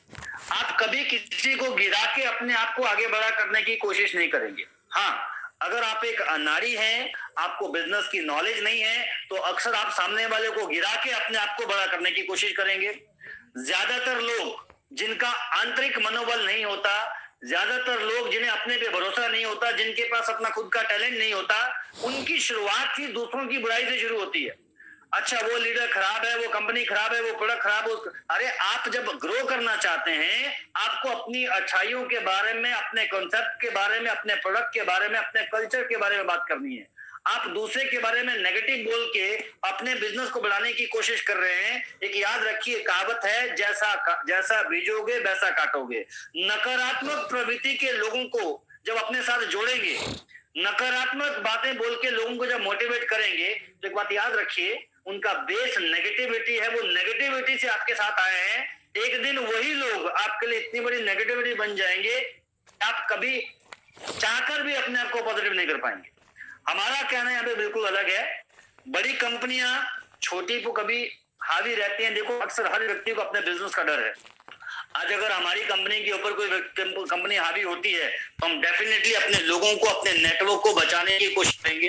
आप कभी किसी को गिरा के अपने आप को आगे बढ़ा करने की कोशिश नहीं करेंगे। हाँ, अगर आप एक अनाड़ी हैं, आपको बिजनेस की नॉलेज नहीं है, तो अक्सर आप सामने वाले को गिरा के अपने आप को बड़ा करने की कोशिश करेंगे। ज्यादातर लोग जिनका आंतरिक मनोबल नहीं होता, ज्यादातर लोग जिन्हें अपने पे भरोसा नहीं होता, जिनके पास अपना खुद का टैलेंट नहीं होता, उनकी शुरुआत ही दूसरों की बुराई से शुरू होती है। अच्छा, वो लीडर खराब है, वो कंपनी खराब है, वो प्रोडक्ट खराब है। अरे, आप जब ग्रो करना चाहते हैं, आपको अपनी अच्छाइयों के बारे में, अपने कॉन्सेप्ट के बारे में, अपने प्रोडक्ट के बारे में, अपने कल्चर के बारे में बात करनी है। आप दूसरे के बारे में नेगेटिव बोल के अपने बिजनेस को बढ़ाने की कोशिश कर रहे हैं। एक याद रखिए, कहावत है, जैसा बीजोगे वैसा काटोगे। नकारात्मक प्रवृत्ति के लोगों को जब अपने साथ जोड़ेंगे, नकारात्मक बातें बोल के लोगों को जब मोटिवेट करेंगे, तो एक बात याद रखिए, उनका बेस नेगेटिविटी है। वो नेगेटिविटी से आपके साथ आए हैं, एक दिन वही लोग आपके लिए इतनी बड़ी नेगेटिविटी बन जाएंगे, आप कभी चाहकर भी अपने आप को पॉजिटिव नहीं कर पाएंगे। हमारा कहना यहाँ पे बिल्कुल अलग है। बड़ी कंपनियां छोटी को कभी हावी रहती हैं। देखो, अक्सर हर व्यक्ति को अपने बिजनेस का डर है। आज अगर हमारी कंपनी के ऊपर कोई कंपनी हावी होती है, तो हम डेफिनेटली अपने लोगों को, अपने नेटवर्क को बचाने की कोशिश करेंगे।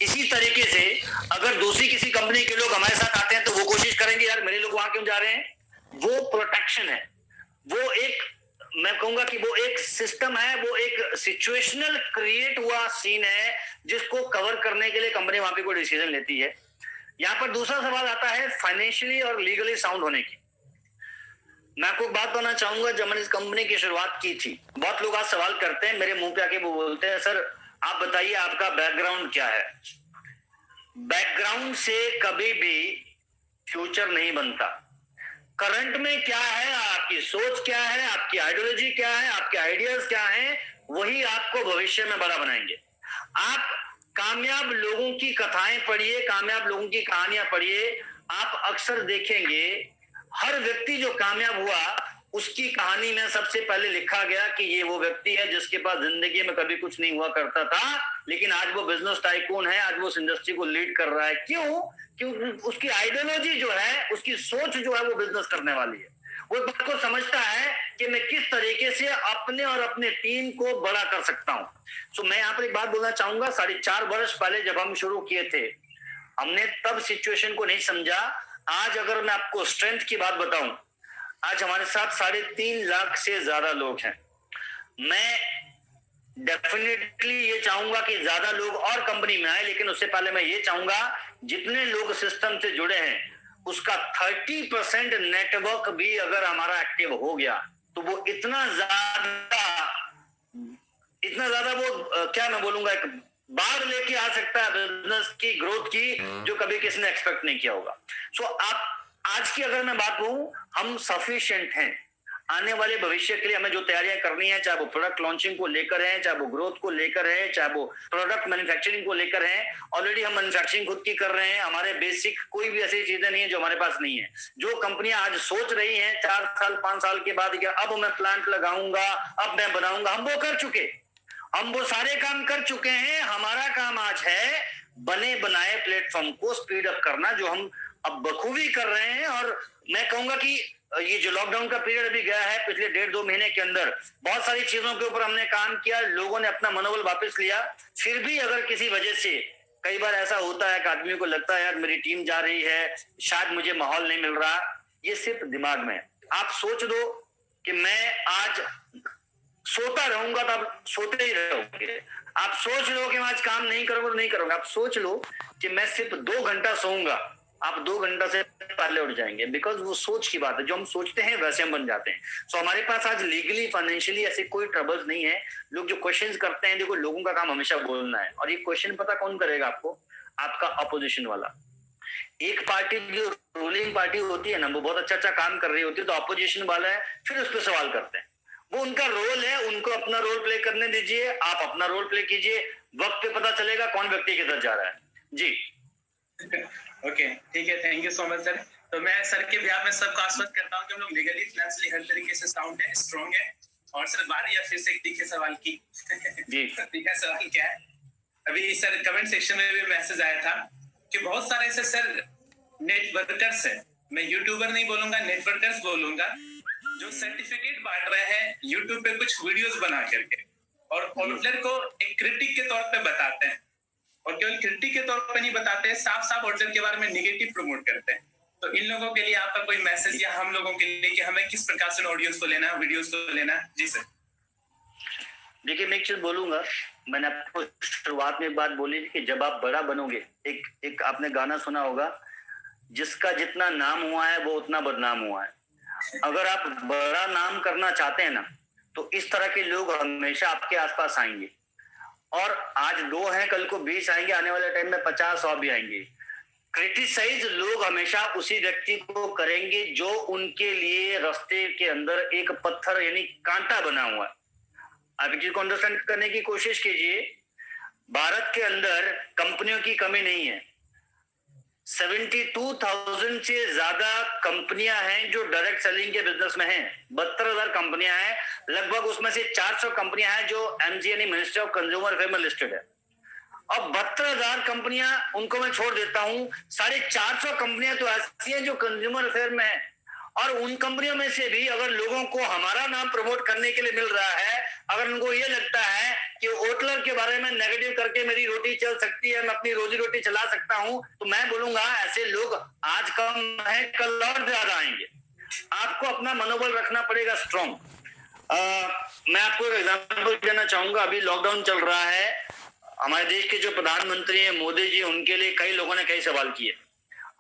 इसी तरीके से अगर दूसरी किसी कंपनी के लोग हमारे साथ आते हैं, तो वो कोशिश करेंगे, यार मेरे लोग वहां क्यों जा रहे हैं। वो प्रोटेक्शन है, वो एक, मैं कहूंगा कि वो एक सिस्टम है, वो एक सिचुएशनल क्रिएट हुआ सीन है, जिसको कवर करने के लिए कंपनी वहां पे कोई डिसीजन लेती है। यहाँ पर दूसरा सवाल आता है फाइनेंशियली और लीगली साउंड होने की। मैं आपको बात बताना चाहूंगा, जब मैंने इस कंपनी की शुरुआत की थी, बहुत लोग आज सवाल करते हैं मेरे मुंह पे आके, वो बोलते हैं, सर आप बताइए आपका बैकग्राउंड क्या है। बैकग्राउंड से कभी भी फ्यूचर नहीं बनता। करंट में क्या है, आपकी सोच क्या है, आपकी आइडियोलॉजी क्या है, आपके आइडियाज क्या हैं, वही आपको भविष्य में बड़ा बनाएंगे। आप कामयाब लोगों की कथाएं पढ़िए, कामयाब लोगों की कहानियां पढ़िए, आप अक्सर देखेंगे हर व्यक्ति जो कामयाब हुआ, उसकी कहानी में सबसे पहले लिखा गया कि ये वो व्यक्ति है जिसके पास जिंदगी में कभी कुछ नहीं हुआ करता था, लेकिन आज वो बिजनेस टाइकून है, आज वो इस इंडस्ट्री को लीड कर रहा है। क्यों? क्योंकि उसकी आइडियोलॉजी जो है, उसकी सोच जो है, वो बिजनेस करने वाली है। वो इस बात को समझता है कि मैं किस तरीके से अपने और अपने टीम को बड़ा कर सकता हूं। तो मैं यहाँ पर एक बात बोलना चाहूंगा, 4.5 वर्ष पहले जब हम शुरू किए थे, हमने तब सिचुएशन को नहीं समझा। आज अगर मैं आपको स्ट्रेंथ की बात बताऊं, आज हमारे साथ 3.5 लाख से ज्यादा लोग हैं। मैं डेफिनेटली ये चाहूंगा कि ज्यादा लोग और कंपनी में आए, लेकिन उससे पहले मैं ये चाहूंगा जितने लोग सिस्टम से जुड़े हैं, उसका 30% नेटवर्क भी अगर हमारा एक्टिव हो गया, तो वो इतना ज्यादा वो क्या मैं बोलूंगा, एक बाढ़ लेके आ सकता है बिजनेस की ग्रोथ की, जो कभी किसी ने एक्सपेक्ट नहीं किया होगा। सो आप आज की अगर मैं बात कहूं, हम सफिशिएंट हैं आने वाले भविष्य के लिए। हमें जो तैयारियां करनी है, चाहे वो प्रोडक्ट लॉन्चिंग को लेकर है, चाहे वो ग्रोथ को लेकर है, चाहे वो प्रोडक्ट मैन्युफैक्चरिंग को लेकर है, ऑलरेडी हम मैन्युफैक्चरिंग खुद की कर रहे हैं। हमारे बेसिक कोई भी ऐसी चीजें नहीं है जो हमारे पास नहीं है। जो कंपनियां आज सोच रही हैं 4 साल 5 साल के बाद कि अब मैं प्लांट लगाऊंगा, अब मैं बनाऊंगा, हम वो कर चुके, हम वो सारे काम कर चुके हैं। हमारा काम आज है बने बनाए प्लेटफॉर्म को स्पीड अप करना, जो हम अब बखूबी कर रहे हैं। और मैं कहूंगा कि ये जो लॉकडाउन का पीरियड अभी गया है, पिछले 1.5-2 महीने के अंदर बहुत सारी चीजों के ऊपर हमने काम किया, लोगों ने अपना मनोबल वापस लिया। फिर भी अगर किसी वजह से कई बार ऐसा होता है कि आदमी को लगता है यार मेरी टीम जा रही है, शायद मुझे माहौल नहीं मिल रहा, ये सिर्फ दिमाग में। आप सोच दो कि मैं आज सोता रहूंगा तो आप सोते ही रहोगे। आप सोच लो कि मैं आज काम नहीं करूंगा तो नहीं करूंगा। आप सोच लो कि मैं सिर्फ 2 घंटा सोऊंगा, आप 2 घंटा से पहले उठ जाएंगे। बिकॉज वो सोच की बात है, जो हम सोचते हैं वैसे हम बन जाते हैं। सो हमारे पास आज लीगली फाइनेंशियली ऐसे कोई ट्रबल्स नहीं है। लोग जो क्वेश्चंस करते हैं, देखो लोगों का काम हमेशा बोलना है, और ये क्वेश्चन पता कौन करेगा आपको? आपका अपोजिशन वाला। एक पार्टी जो रूलिंग पार्टी होती है ना, वो बहुत अच्छा काम कर रही होती है, तो अपोजिशन वाला है फिर उस पर सवाल करते हैं। वो उनका रोल है, उनको अपना रोल प्ले करने दीजिए, आप अपना रोल प्ले कीजिए। वक्त पे पता चलेगा कौन व्यक्ति किधर जा रहा है। जी ओके, ठीक है, thank you so much sir. तो मैं सर के बिहार में सबको आश्वस्त करता हूँ कि हम लोग लीगली फाइनेंशियली हर तरीके से साउंड है, स्ट्रॉन्ग है। और सर बारी या फिर से एक तीखे सवाल की। जी तीखा सवाल क्या है? अभी सर कमेंट सेक्शन में भी मैसेज आया था कि बहुत सारे ऐसे सर नेटवर्कर्स है, मैं यूट्यूबर नहीं बोलूंगा, नेटवर्कर्स बोलूंगा, जो सर्टिफिकेट बांट रहे हैं यूट्यूब पे कुछ वीडियोस बना करके, और ऑडिटर को एक क्रिटिक के तौर पे बताते हैं, और केवल क्रिटिक के तौर पे नहीं बताते हैं, साफ साफ ऑडिटर के बारे में नेगेटिव प्रमोट करते हैं। तो इन लोगों के लिए आपका कोई मैसेज, या हम लोगों के लिए कि हमें किस प्रकार से ऑडियोस को लेना, वीडियोस को लेना? जी सर। देखिए, मैं एक चीज बोलूंगा, मैंने आपको शुरुआत में एक बात बोली थी कि जब आप बड़ा बनोगे, एक आपने गाना सुना होगा, जिसका जितना नाम हुआ है वो उतना बदनाम हुआ है। अगर आप बड़ा नाम करना चाहते हैं ना, तो इस तरह के लोग हमेशा आपके आसपास आएंगे। और आज 2 हैं, कल को 20 आएंगे, आने वाले टाइम में 50 और भी आएंगे। क्रिटिसाइज लोग हमेशा उसी व्यक्ति को करेंगे जो उनके लिए रास्ते के अंदर एक पत्थर यानी कांटा बना हुआ है। आप चीज को अंडरस्टैंड करने की कोशिश कीजिए। भारत के अंदर कंपनियों की कमी नहीं है। 72,000 से ज्यादा कंपनियां हैं जो डायरेक्ट सेलिंग के बिजनेस में हैं। 72,000 कंपनियां हैं, लगभग उसमें से 400 कंपनियां हैं जो एमजीएनई मिनिस्ट्री ऑफ कंज्यूमर अफेयर में लिस्टेड है। अब 72,000 कंपनियां उनको मैं छोड़ देता हूं, 450 कंपनियां तो ऐसी हैं जो कंज्यूमर अफेयर में है। और उन कंपनियों में से भी अगर लोगों को हमारा नाम प्रमोट करने के लिए मिल रहा है, अगर उनको ये लगता है कि होटलर के बारे में नेगेटिव करके मेरी रोटी चल सकती है, मैं अपनी रोजी रोटी चला सकता हूं, तो मैं बोलूंगा ऐसे लोग आज कम है, कल और ज्यादा आएंगे। आपको अपना मनोबल रखना पड़ेगा स्ट्रॉन्ग। मैं आपको एक एग्जाम्पल देना चाहूंगा। अभी लॉकडाउन चल रहा है, हमारे देश के जो प्रधानमंत्री हैं मोदी जी, उनके लिए कई लोगों ने कई सवाल किए।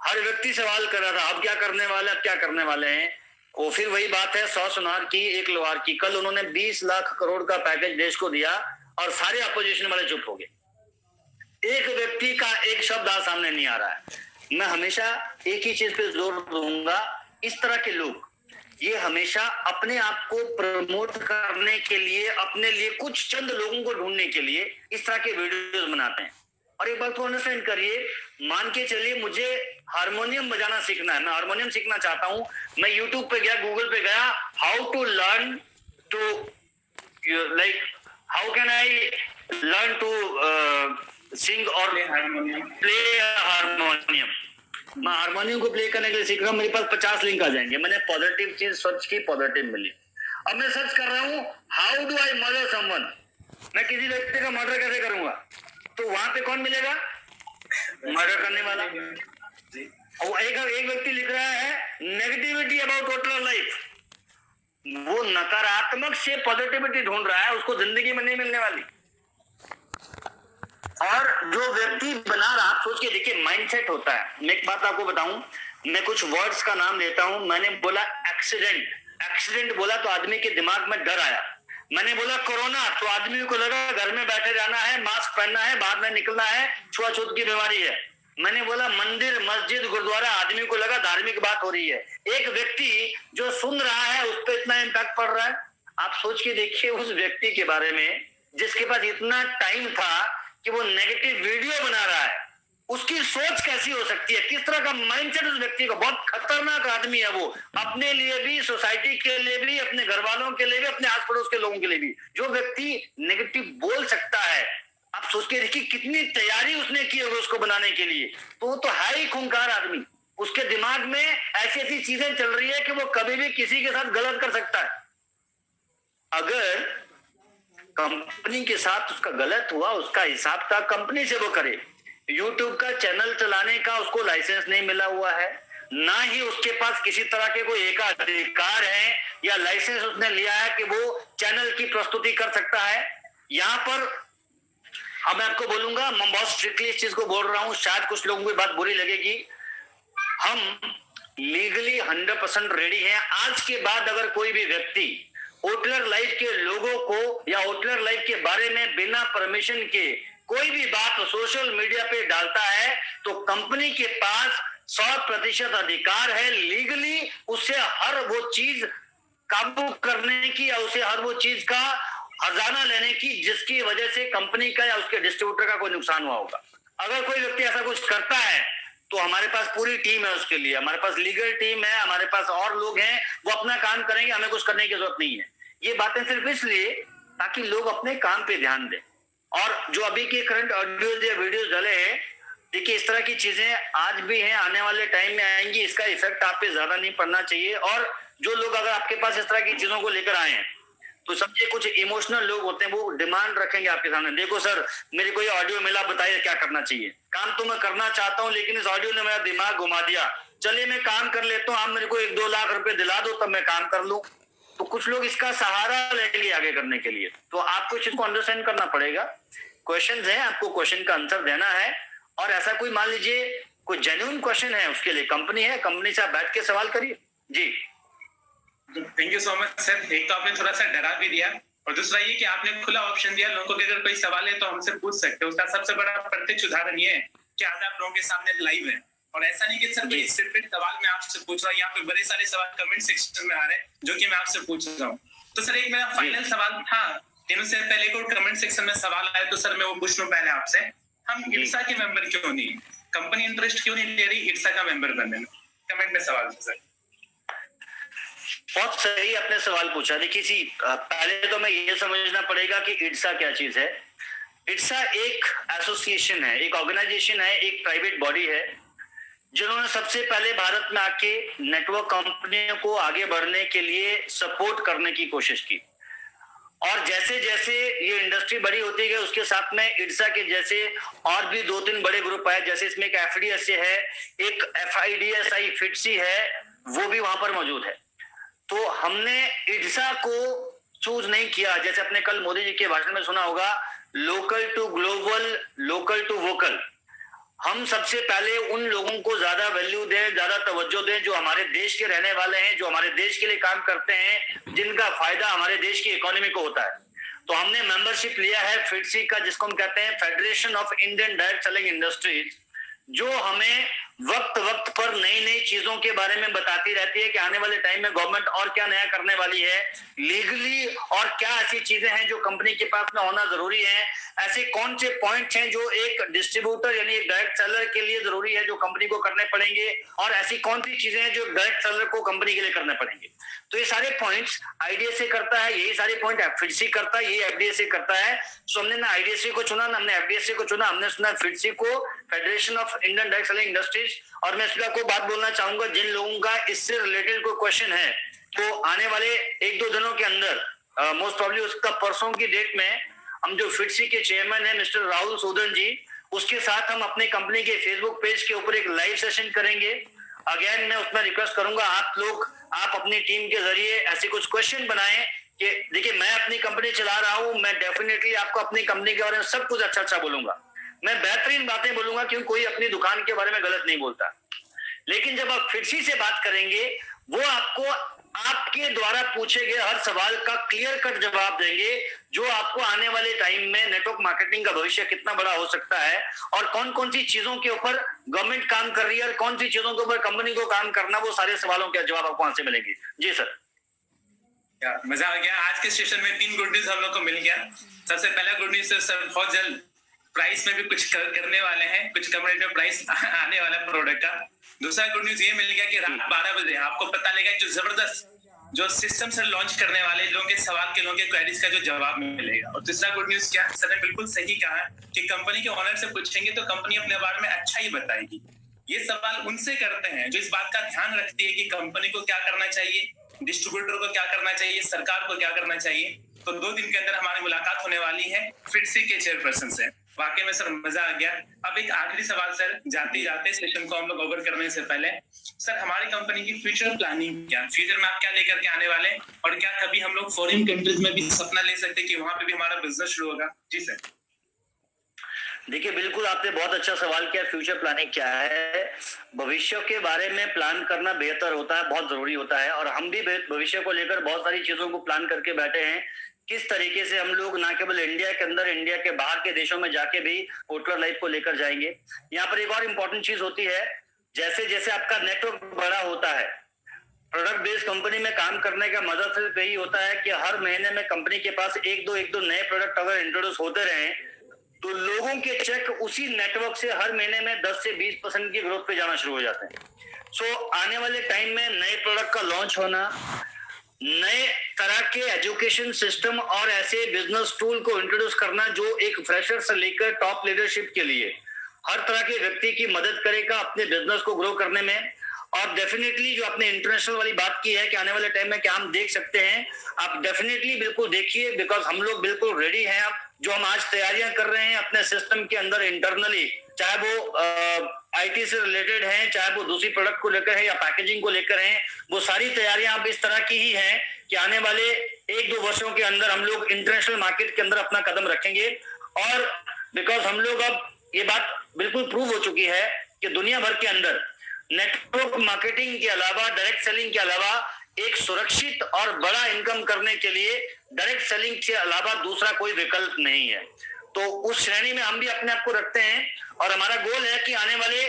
हर व्यक्ति सवाल कर रहा था, अब क्या करने वाले, अब क्या करने वाले हैं। वो फिर वही बात है, 100 सुनार की 1 लोहार की। कल उन्होंने 20 लाख करोड़ का पैकेज देश को दिया और सारे अपोजिशन वाले चुप हो गए। एक व्यक्ति का एक शब्द आज सामने नहीं आ रहा है। मैं हमेशा एक ही चीज पे जोर दूंगा, इस तरह के लोग ये हमेशा अपने आप को प्रमोट करने के लिए, अपने लिए कुछ चंद लोगों को ढूंढने के लिए इस तरह के वीडियोस बनाते हैं। और एक बात को अंडरस्टैंड करिए, मान के चलिए मुझे हारमोनियम बजाना सीखना है, मैं हारमोनियम सीखना चाहता हूं, मैं यूट्यूब पे गया, गूगल पे गया, how to learn to like how can I learn to sing और प्ले हारमोनियम। मैं हारमोनियम को प्ले करने के लिए सीख रहा हूं, मेरे पास 50 लिंक आ जाएंगे। मैंने पॉजिटिव चीज सर्च की, पॉजिटिव मिली। अब मैं सर्च कर रहा हूं how do I murder someone, मैं किसी व्यक्ति का मर्डर कैसे करूंगा, तो वहां पे कौन मिलेगा? मर्डर करने वाला। और एक व्यक्ति लिख रहा है नेगेटिविटी अबाउट टोटल लाइफ, वो नकारात्मक से पॉजिटिविटी ढूंढ रहा है, उसको जिंदगी में नहीं मिलने वाली। और जो व्यक्ति बना रहा, आप सोच के देखिए, माइंडसेट होता है। मैं एक बात आपको बताऊं, मैं कुछ वर्ड्स का नाम लेता हूं। मैंने बोला एक्सीडेंट, एक्सीडेंट बोला तो आदमी के दिमाग में डर आया। मैंने बोला कोरोना तो आदमी को लगा घर में बैठे रहना है, मास्क पहनना है, बाहर में निकलना है, छुआछूत की बीमारी है। मैंने बोला मंदिर, मस्जिद, गुरुद्वारा, आदमी को लगा धार्मिक बात हो रही है। एक व्यक्ति जो सुन रहा है उस पर इतना इम्पैक्ट पड़ रहा है। आप सोच के देखिए उस व्यक्ति के बारे में जिसके पास इतना टाइम था कि वो नेगेटिव वीडियो बना रहा है, उसकी सोच कैसी हो सकती है, किस तरह का माइंडसेट उस व्यक्ति का। बहुत खतरनाक आदमी है वो, अपने लिए भी, सोसाइटी के लिए भी, अपने घर वालों के लिए भी, अपने आस पड़ोस के लोगों के लिए भी। जो व्यक्ति नेगेटिव बोल सकता है, आप सोच के देखिए कितनी तैयारी उसने की होगी उसको बनाने के लिए। तो वो तो है ही खूंखार आदमी, उसके दिमाग में ऐसी ऐसी चीजें चल रही है कि वो कभी भी किसी के साथ गलत कर सकता है। अगर कंपनी के साथ उसका गलत हुआ, उसका हिसाब था कंपनी से वो करे। यूट्यूब का चैनल चलाने का उसको लाइसेंस नहीं मिला हुआ है, ना ही उसके पास किसी तरह के कोई एकाधिकार है या लाइसेंस उसने लिया है कि वो चैनल की प्रस्तुति कर सकता है। यहाँ पर अब मैं आपको बोलूंगा, मैं बहुत स्ट्रिक्टली इस चीज को बोल रहा हूं, शायद कुछ लोगों को बात बुरी लगेगी। हम लीगली 100% रेडी हैं। आज के बाद अगर कोई भी व्यक्ति होटलर लाइफ के लोगों को या होटलर लाइफ के बारे में बिना परमिशन के कोई भी बात सोशल मीडिया पे डालता है तो कंपनी के पास 100% अधिकार है लीगली उससे हर वो चीज काबू करने की या उसे हर वो चीज का हर्जाना लेने की जिसकी वजह से कंपनी का या उसके डिस्ट्रीब्यूटर का कोई नुकसान हुआ होगा। अगर कोई व्यक्ति ऐसा कुछ करता है तो हमारे पास पूरी टीम है उसके लिए, हमारे पास लीगल टीम है, हमारे पास और लोग हैं, वो अपना काम करेंगे, हमें कुछ करने की जरूरत नहीं है। ये बातें सिर्फ इसलिए ताकि लोग अपने काम पे ध्यान दें। और जो अभी के करंट ऑडियोज या वीडियोज डले हैं, देखिए इस तरह की चीजें आज भी हैं, आने वाले टाइम में आएंगी, इसका इफेक्ट आप पे ज्यादा नहीं पड़ना चाहिए। और जो लोग अगर आपके पास इस तरह की चीजों को लेकर आए हैं तो समझे कुछ इमोशनल लोग होते हैं, वो डिमांड रखेंगे आपके सामने, देखो सर मेरे को ये ऑडियो मिला, बताइए क्या करना चाहिए। काम तो मैं करना चाहता हूँ लेकिन इस ऑडियो ने मेरा दिमाग घुमा दिया, चलिए मैं काम कर लेता हूँ, आप मेरे को 1-2 लाख रुपए दिला दो तब मैं काम कर लूं। तो कुछ लोग इसका सहारा लेंगे आगे करने के लिए। तो आपको इस चीज को अंडरस्टैंड करना पड़ेगा। क्वेश्चन है, आपको क्वेश्चन का आंसर देना है। और ऐसा कोई मान लीजिए कोई जेन्युइन क्वेश्चन है, उसके लिए कंपनी है, कंपनी से आप बैठ के सवाल करिए। जी thank you so much sir. एक तो आपने थोड़ा सा डरा भी दिया और दूसरा ये कि आपने खुला ऑप्शन दिया लोगों को कि अगर कोई सवाल है तो हमसे पूछ सकते हो। उसका सबसे बड़ा प्रत्यक्ष उदाहरण ये है कि आज आप लोगों के सामने लाइव है और ऐसा नहीं कि सर कोई स्क्रिप्टेड सवाल मैं आपसे पूछ रहा हूँ। यहाँ पे बड़े सारे सवाल कमेंट सेक्शन में आ रहे हैं जो कि मैं आपसे पूछ रहा हूँ। तो सर एक मेरा फाइनल सवाल था, इनसे पहले को कमेंट सेक्शन में सवाल आया तो सर मैं वो पूछ लूं पहले आपसे, हम इट्सा के मेंबर क्यों नहीं, कंपनी इंटरेस्ट क्यों नहीं ले रही इट्सा का मेंबर बनने में? कमेंट में सवाल था सर। बहुत सही आपने सवाल पूछा। देखिए पहले तो मैं ये समझना पड़ेगा कि इट्सा क्या चीज है। इट्सा एक एसोसिएशन है, एक ऑर्गेनाइजेशन है, एक प्राइवेट बॉडी है जिन्होंने सबसे पहले भारत में आके नेटवर्क कंपनियों को आगे बढ़ने के लिए सपोर्ट करने की कोशिश की। और जैसे जैसे ये इंडस्ट्री बड़ी होती गई उसके साथ में इट्सा के जैसे और भी 2-3 बड़े ग्रुप आए। जैसे इसमें एक एफडीएसए है, एक FIDSI फिटसी है, वो भी वहां पर मौजूद है। तो हमने इट्सा को चूज नहीं किया। जैसे आपने कल मोदी जी के भाषण में सुना होगा, local to global, local to vocal. हम सबसे पहले उन लोगों को ज्यादा वैल्यू दें, ज्यादा तवज्जो दें जो हमारे देश के रहने वाले हैं, जो हमारे देश के लिए काम करते हैं, जिनका फायदा हमारे देश की इकोनॉमी को होता है। तो हमने मेंबरशिप लिया है फिटसी का, जिसको हम कहते हैं federation of Indian direct selling industries, जो हमें वक्त वक्त पर नई नई चीजों के बारे में बताती रहती है कि आने वाले टाइम में गवर्नमेंट और क्या नया करने वाली है लीगली, और क्या ऐसी चीजें हैं जो कंपनी के पास में होना जरूरी है, ऐसे कौन से पॉइंट्स हैं जो एक डिस्ट्रीब्यूटर यानी एक डायरेक्ट सेलर के लिए जरूरी है जो कंपनी को करने पड़ेंगे, और ऐसी कौन सी चीजें हैं जो डायरेक्ट सेलर को कंपनी के लिए करने पड़ेंगे। तो ये सारे पॉइंट्स आईडीएसए करता है, यही सारे पॉइंट फिटसी करता है, यही एफडीएसए करता है। सो हमने ना आईडीएसए को चुना, ना हमने एफडीएसए को चुना, हमने सुना फिटसी को, federation of Indian direct selling industries. और मैं इसका को बात बोलना चाहूंगा, जिन लोगों का इससे रिलेटेड कोई क्वेश्चन है तो आने वाले 1-2 दिनों के अंदर मोस्ट प्रॉब्ली उसका परसों की डेट में हम जो फिटसी के चेयरमैन है मिस्टर राहुल सूदन जी, उसके साथ हम अपनी कंपनी के फेसबुक पेज के ऊपर एक लाइव सेशन करेंगे। अगेन मैं उसमें रिक्वेस्ट करूंगा आप अपनी टीम के जरिए ऐसे कुछ क्वेश्चन बनाएं कि देखिए मैं अपनी कंपनी चला रहा हूं, मैं डेफिनेटली आपको अपनी कंपनी के बारे में सब कुछ अच्छा बोलूंगा, मैं बेहतरीन बातें बोलूंगा क्योंकि कोई अपनी दुकान के बारे में गलत नहीं बोलता। लेकिन जब आप फिटसी से बात करेंगे वो आपको आपके द्वारा पूछे गए हर सवाल का क्लियर कट जवाब देंगे, जो आपको आने वाले टाइम में नेटवर्क मार्केटिंग का भविष्य कितना बड़ा हो सकता है और कौन कौन सी चीजों के ऊपर गवर्नमेंट काम कर रही है और कौन सी चीजों के ऊपर कंपनी को काम करना, वो सारे सवालों के जवाब आपको वहां से मिलेंगे। जी सर। मजा आ गया। आज के सेशन में 3 गुड न्यूज हम लोग को मिल गया। सबसे पहला गुड न्यूज सर, बहुत जल्द प्राइस में भी कुछ करने वाले हैं, कुछ कम रेट में प्राइस आने वाला प्रोडक्ट का। दूसरा गुड न्यूज ये मिल गया कि रात 12 बजे आपको पता लगेगा जो जबरदस्त जो सिस्टम सर लॉन्च करने वाले लोगों के सवाल के लोगों के क्वेरीज का जो जवाब मिलेगा। और तीसरा गुड न्यूज क्या, सर ने बिल्कुल सही कहा कि कंपनी के ओनर से पूछेंगे तो कंपनी अपने बारे में अच्छा ही बताएगी। ये सवाल उनसे करते हैं जो इस बात का ध्यान रखती है कि कंपनी को क्या करना चाहिए, डिस्ट्रीब्यूटर को क्या करना चाहिए, सरकार को क्या करना चाहिए। तो 2 दिन के अंदर हमारी मुलाकात होने वाली है फिटसी के चेयरपर्सन से। वाकई में सर मजा आ गया। अब एक आखिरी सवाल सर, जाते जाते सेशन को हम लोग ओवर करने से पहले, सर हमारी कंपनी की फ्यूचर प्लानिंग क्या, फ्यूचर में आप क्या लेकर के आने वाले, और क्या कभी हम लोग फॉरेन कंट्रीज में भी सपना ले सकते हैं कि वहां पे भी हमारा बिजनेस शुरू होगा। जी सर। देखिए, बिल्कुल आपने बहुत अच्छा सवाल किया। फ्यूचर प्लानिंग क्या है? भविष्य के बारे में प्लान करना बेहतर होता है, बहुत जरूरी होता है, और हम भी भविष्य को लेकर बहुत सारी चीजों को प्लान करके बैठे हैं। किस तरीके से हम लोग ना केवल इंडिया के अंदर, इंडिया के बाहर के देशों में जाके भी होटलर लाइफ को लेकर जाएंगे। यहाँ पर एक और इम्पोर्टेंट चीज होती है, जैसे जैसे आपका नेटवर्क बड़ा होता है, प्रोडक्ट बेस्ड कंपनी में काम करने का मजा सिर्फ यही होता है कि हर महीने में कंपनी के पास एक दो नए प्रोडक्ट अगर इंट्रोड्यूस होते रहे तो लोगों के चेक उसी नेटवर्क से हर महीने में 10 से 20% की ग्रोथ पे जाना शुरू हो जाते हैं। सो आने वाले टाइम में नए प्रोडक्ट का लॉन्च होना, नए तरह के एजुकेशन सिस्टम और ऐसे बिजनेस टूल को इंट्रोड्यूस करना जो एक फ्रेशर से लेकर टॉप लीडरशिप के लिए हर तरह के व्यक्ति की मदद करेगा अपने बिजनेस को ग्रो करने में। और डेफिनेटली जो आपने इंटरनेशनल वाली बात की है कि आने वाले टाइम में क्या हम देख सकते हैं, आप डेफिनेटली बिल्कुल देखिए, बिकॉज हम लोग बिल्कुल रेडी हैं। जो हम आज तैयारियां कर रहे हैं अपने सिस्टम के अंदर इंटरनली, चाहे वो आईटी से रिलेटेड हैं, चाहे वो दूसरी प्रोडक्ट को लेकर है या पैकेजिंग को लेकर हैं, वो सारी तैयारियां अब इस तरह की ही हैं कि आने वाले 1-2 वर्षों के अंदर हम लोग इंटरनेशनल मार्केट के अंदर अपना कदम रखेंगे। और बिकॉज हम लोग अब ये बात बिल्कुल प्रूव हो चुकी है कि दुनिया भर के अंदर नेटवर्क मार्केटिंग के अलावा, डायरेक्ट सेलिंग के अलावा एक सुरक्षित और बड़ा इनकम करने के लिए डायरेक्ट सेलिंग के अलावा दूसरा कोई विकल्प नहीं है। तो उस श्रेणी में हम भी अपने आप को रखते हैं और हमारा गोल है कि आने वाले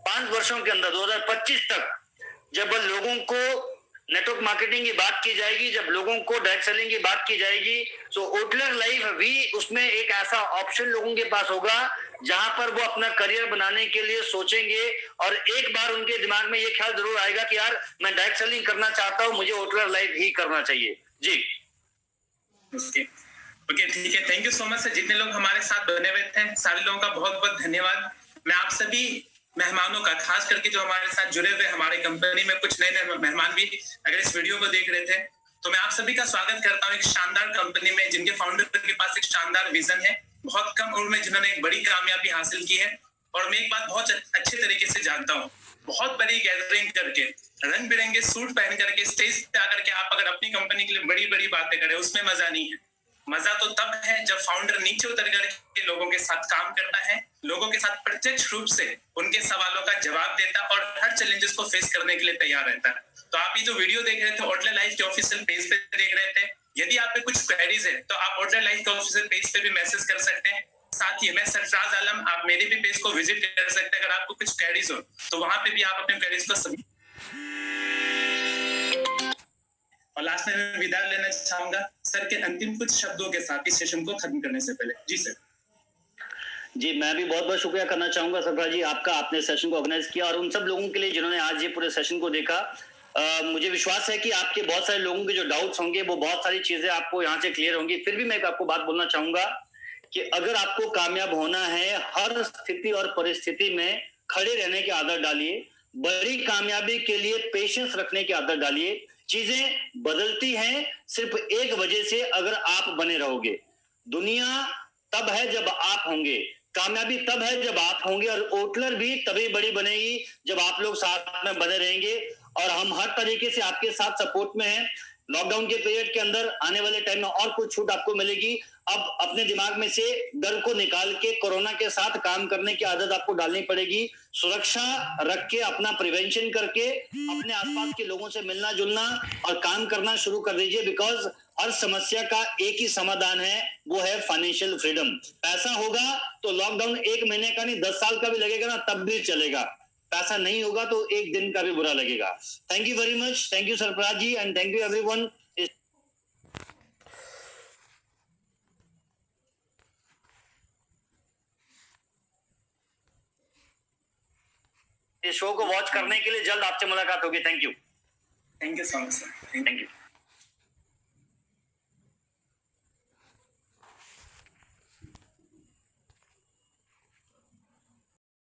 5 वर्षों के अंदर 2025 तक जब लोगों को नेटवर्क मार्केटिंग की बात की जाएगी, जब लोगों को डायरेक्ट सेलिंग की बात की जाएगी, तो होटलर लाइफ भी उसमें एक ऐसा ऑप्शन लोगों के पास होगा जहां पर वो अपना करियर बनाने के लिए सोचेंगे और एक बार उनके दिमाग में ये ख्याल जरूर आएगा कि यार मैं डायरेक्ट सेलिंग करना चाहता हूं, मुझे होटलर लाइफ ही करना चाहिए। जी ओके ठीक है, thank you so much sir. जितने लोग हमारे साथ बने हुए थे सारे लोगों का बहुत बहुत धन्यवाद। मैं आप सभी मेहमानों का, खास करके जो हमारे साथ जुड़े हुए हमारे कंपनी में कुछ नए नए मेहमान भी अगर इस वीडियो को देख रहे थे, तो मैं आप सभी का स्वागत करता हूँ एक शानदार कंपनी में जिनके फाउंडर के पास एक शानदार विजन है, बहुत कम उम्र में जिन्होंने एक बड़ी कामयाबी हासिल की है। और मैं एक बात बहुत अच्छे तरीके से जानता हूँ, बहुत बड़ी गैदरिंग करके, रंग बिरंगे सूट पहन करके स्टेज पे आकर के आप अगर अपनी कंपनी के लिए बड़ी बड़ी बातें करें, उसमें मजा नहीं है। मजा तो तब है जब फाउंडर नीचे उतर करके लोगों के साथ काम करता है, लोगों के साथ प्रत्यक्ष रूप से उनके सवालों का जवाब देता है और हर चैलेंजेस को फेस करने के लिए तैयार रहता है। तो आप ये जो वीडियो देख रहे थे होटलर लाइफ के ऑफिशियल पेज पे देख रहे थे, यदि आप पे कुछ क्वेरीज है तो आप होटलर लाइफ के ऑफिशियल पेज पे भी मैसेज कर सकते हैं। साथ ही मैं सरफराज आलम, आप मेरे भी पेज को विजिट कर सकते हैं। अगर आपको कुछ क्वेरीज हो तो वहां पे भी आप अपने क्वेरीज को सबमिट। और लास्ट में मैं विदा लेना चाहूंगा सर के अंतिम कुछ शब्दों के साथ इस सेशन को खत्म करने से पहले। जी सर। जी, मैं भी बहुत बहुत शुक्रिया करना चाहूंगा सरफराज जी आपका, आपने सेशन को ऑर्गेनाइज किया और उन सब लोगों के लिए जिन्होंने आज ये पूरे सेशन को देखा। मुझे विश्वास है कि आपके बहुत सारे लोगों के जो डाउट्स होंगे वो बहुत सारी चीजें आपको यहाँ से क्लियर होंगी। फिर भी मैं आपको बात बोलना चाहूंगा कि अगर आपको कामयाब होना है, हर स्थिति और परिस्थिति में खड़े रहने की आदत डालिए, बड़ी कामयाबी के लिए पेशेंस रखने की आदत डालिए। चीजें बदलती हैं सिर्फ एक वजह से, अगर आप बने रहोगे। दुनिया तब है जब आप होंगे, कामयाबी तब है जब आप होंगे, और होटलर भी तभी बड़ी बनेगी जब आप लोग साथ में बने रहेंगे। और हम हर तरीके से आपके साथ सपोर्ट में हैं। लॉकडाउन के पीरियड के अंदर आने वाले टाइम में और कुछ छूट आपको मिलेगी अब अपने दिमाग में से डर को निकाल के कोरोना के साथ काम करने की आदत आपको डालनी पड़ेगी। सुरक्षा रख के, अपना प्रिवेंशन करके अपने आसपास के लोगों से मिलना जुलना और काम करना शुरू कर दीजिए। बिकॉज हर समस्या का एक ही समाधान है, वो है फाइनेंशियल फ्रीडम। पैसा होगा तो लॉकडाउन 1 महीने का नहीं 10 साल का भी लगेगा ना, तब भी चलेगा। पैसा नहीं होगा तो 1 दिन का भी बुरा लगेगा। Thank you very much. Thank you Sarfaraz ji and thank you everyone. इस शो को वॉच करने के लिए जल्द आपसे मुलाकात होगी। Thank you so much sir. Thank you.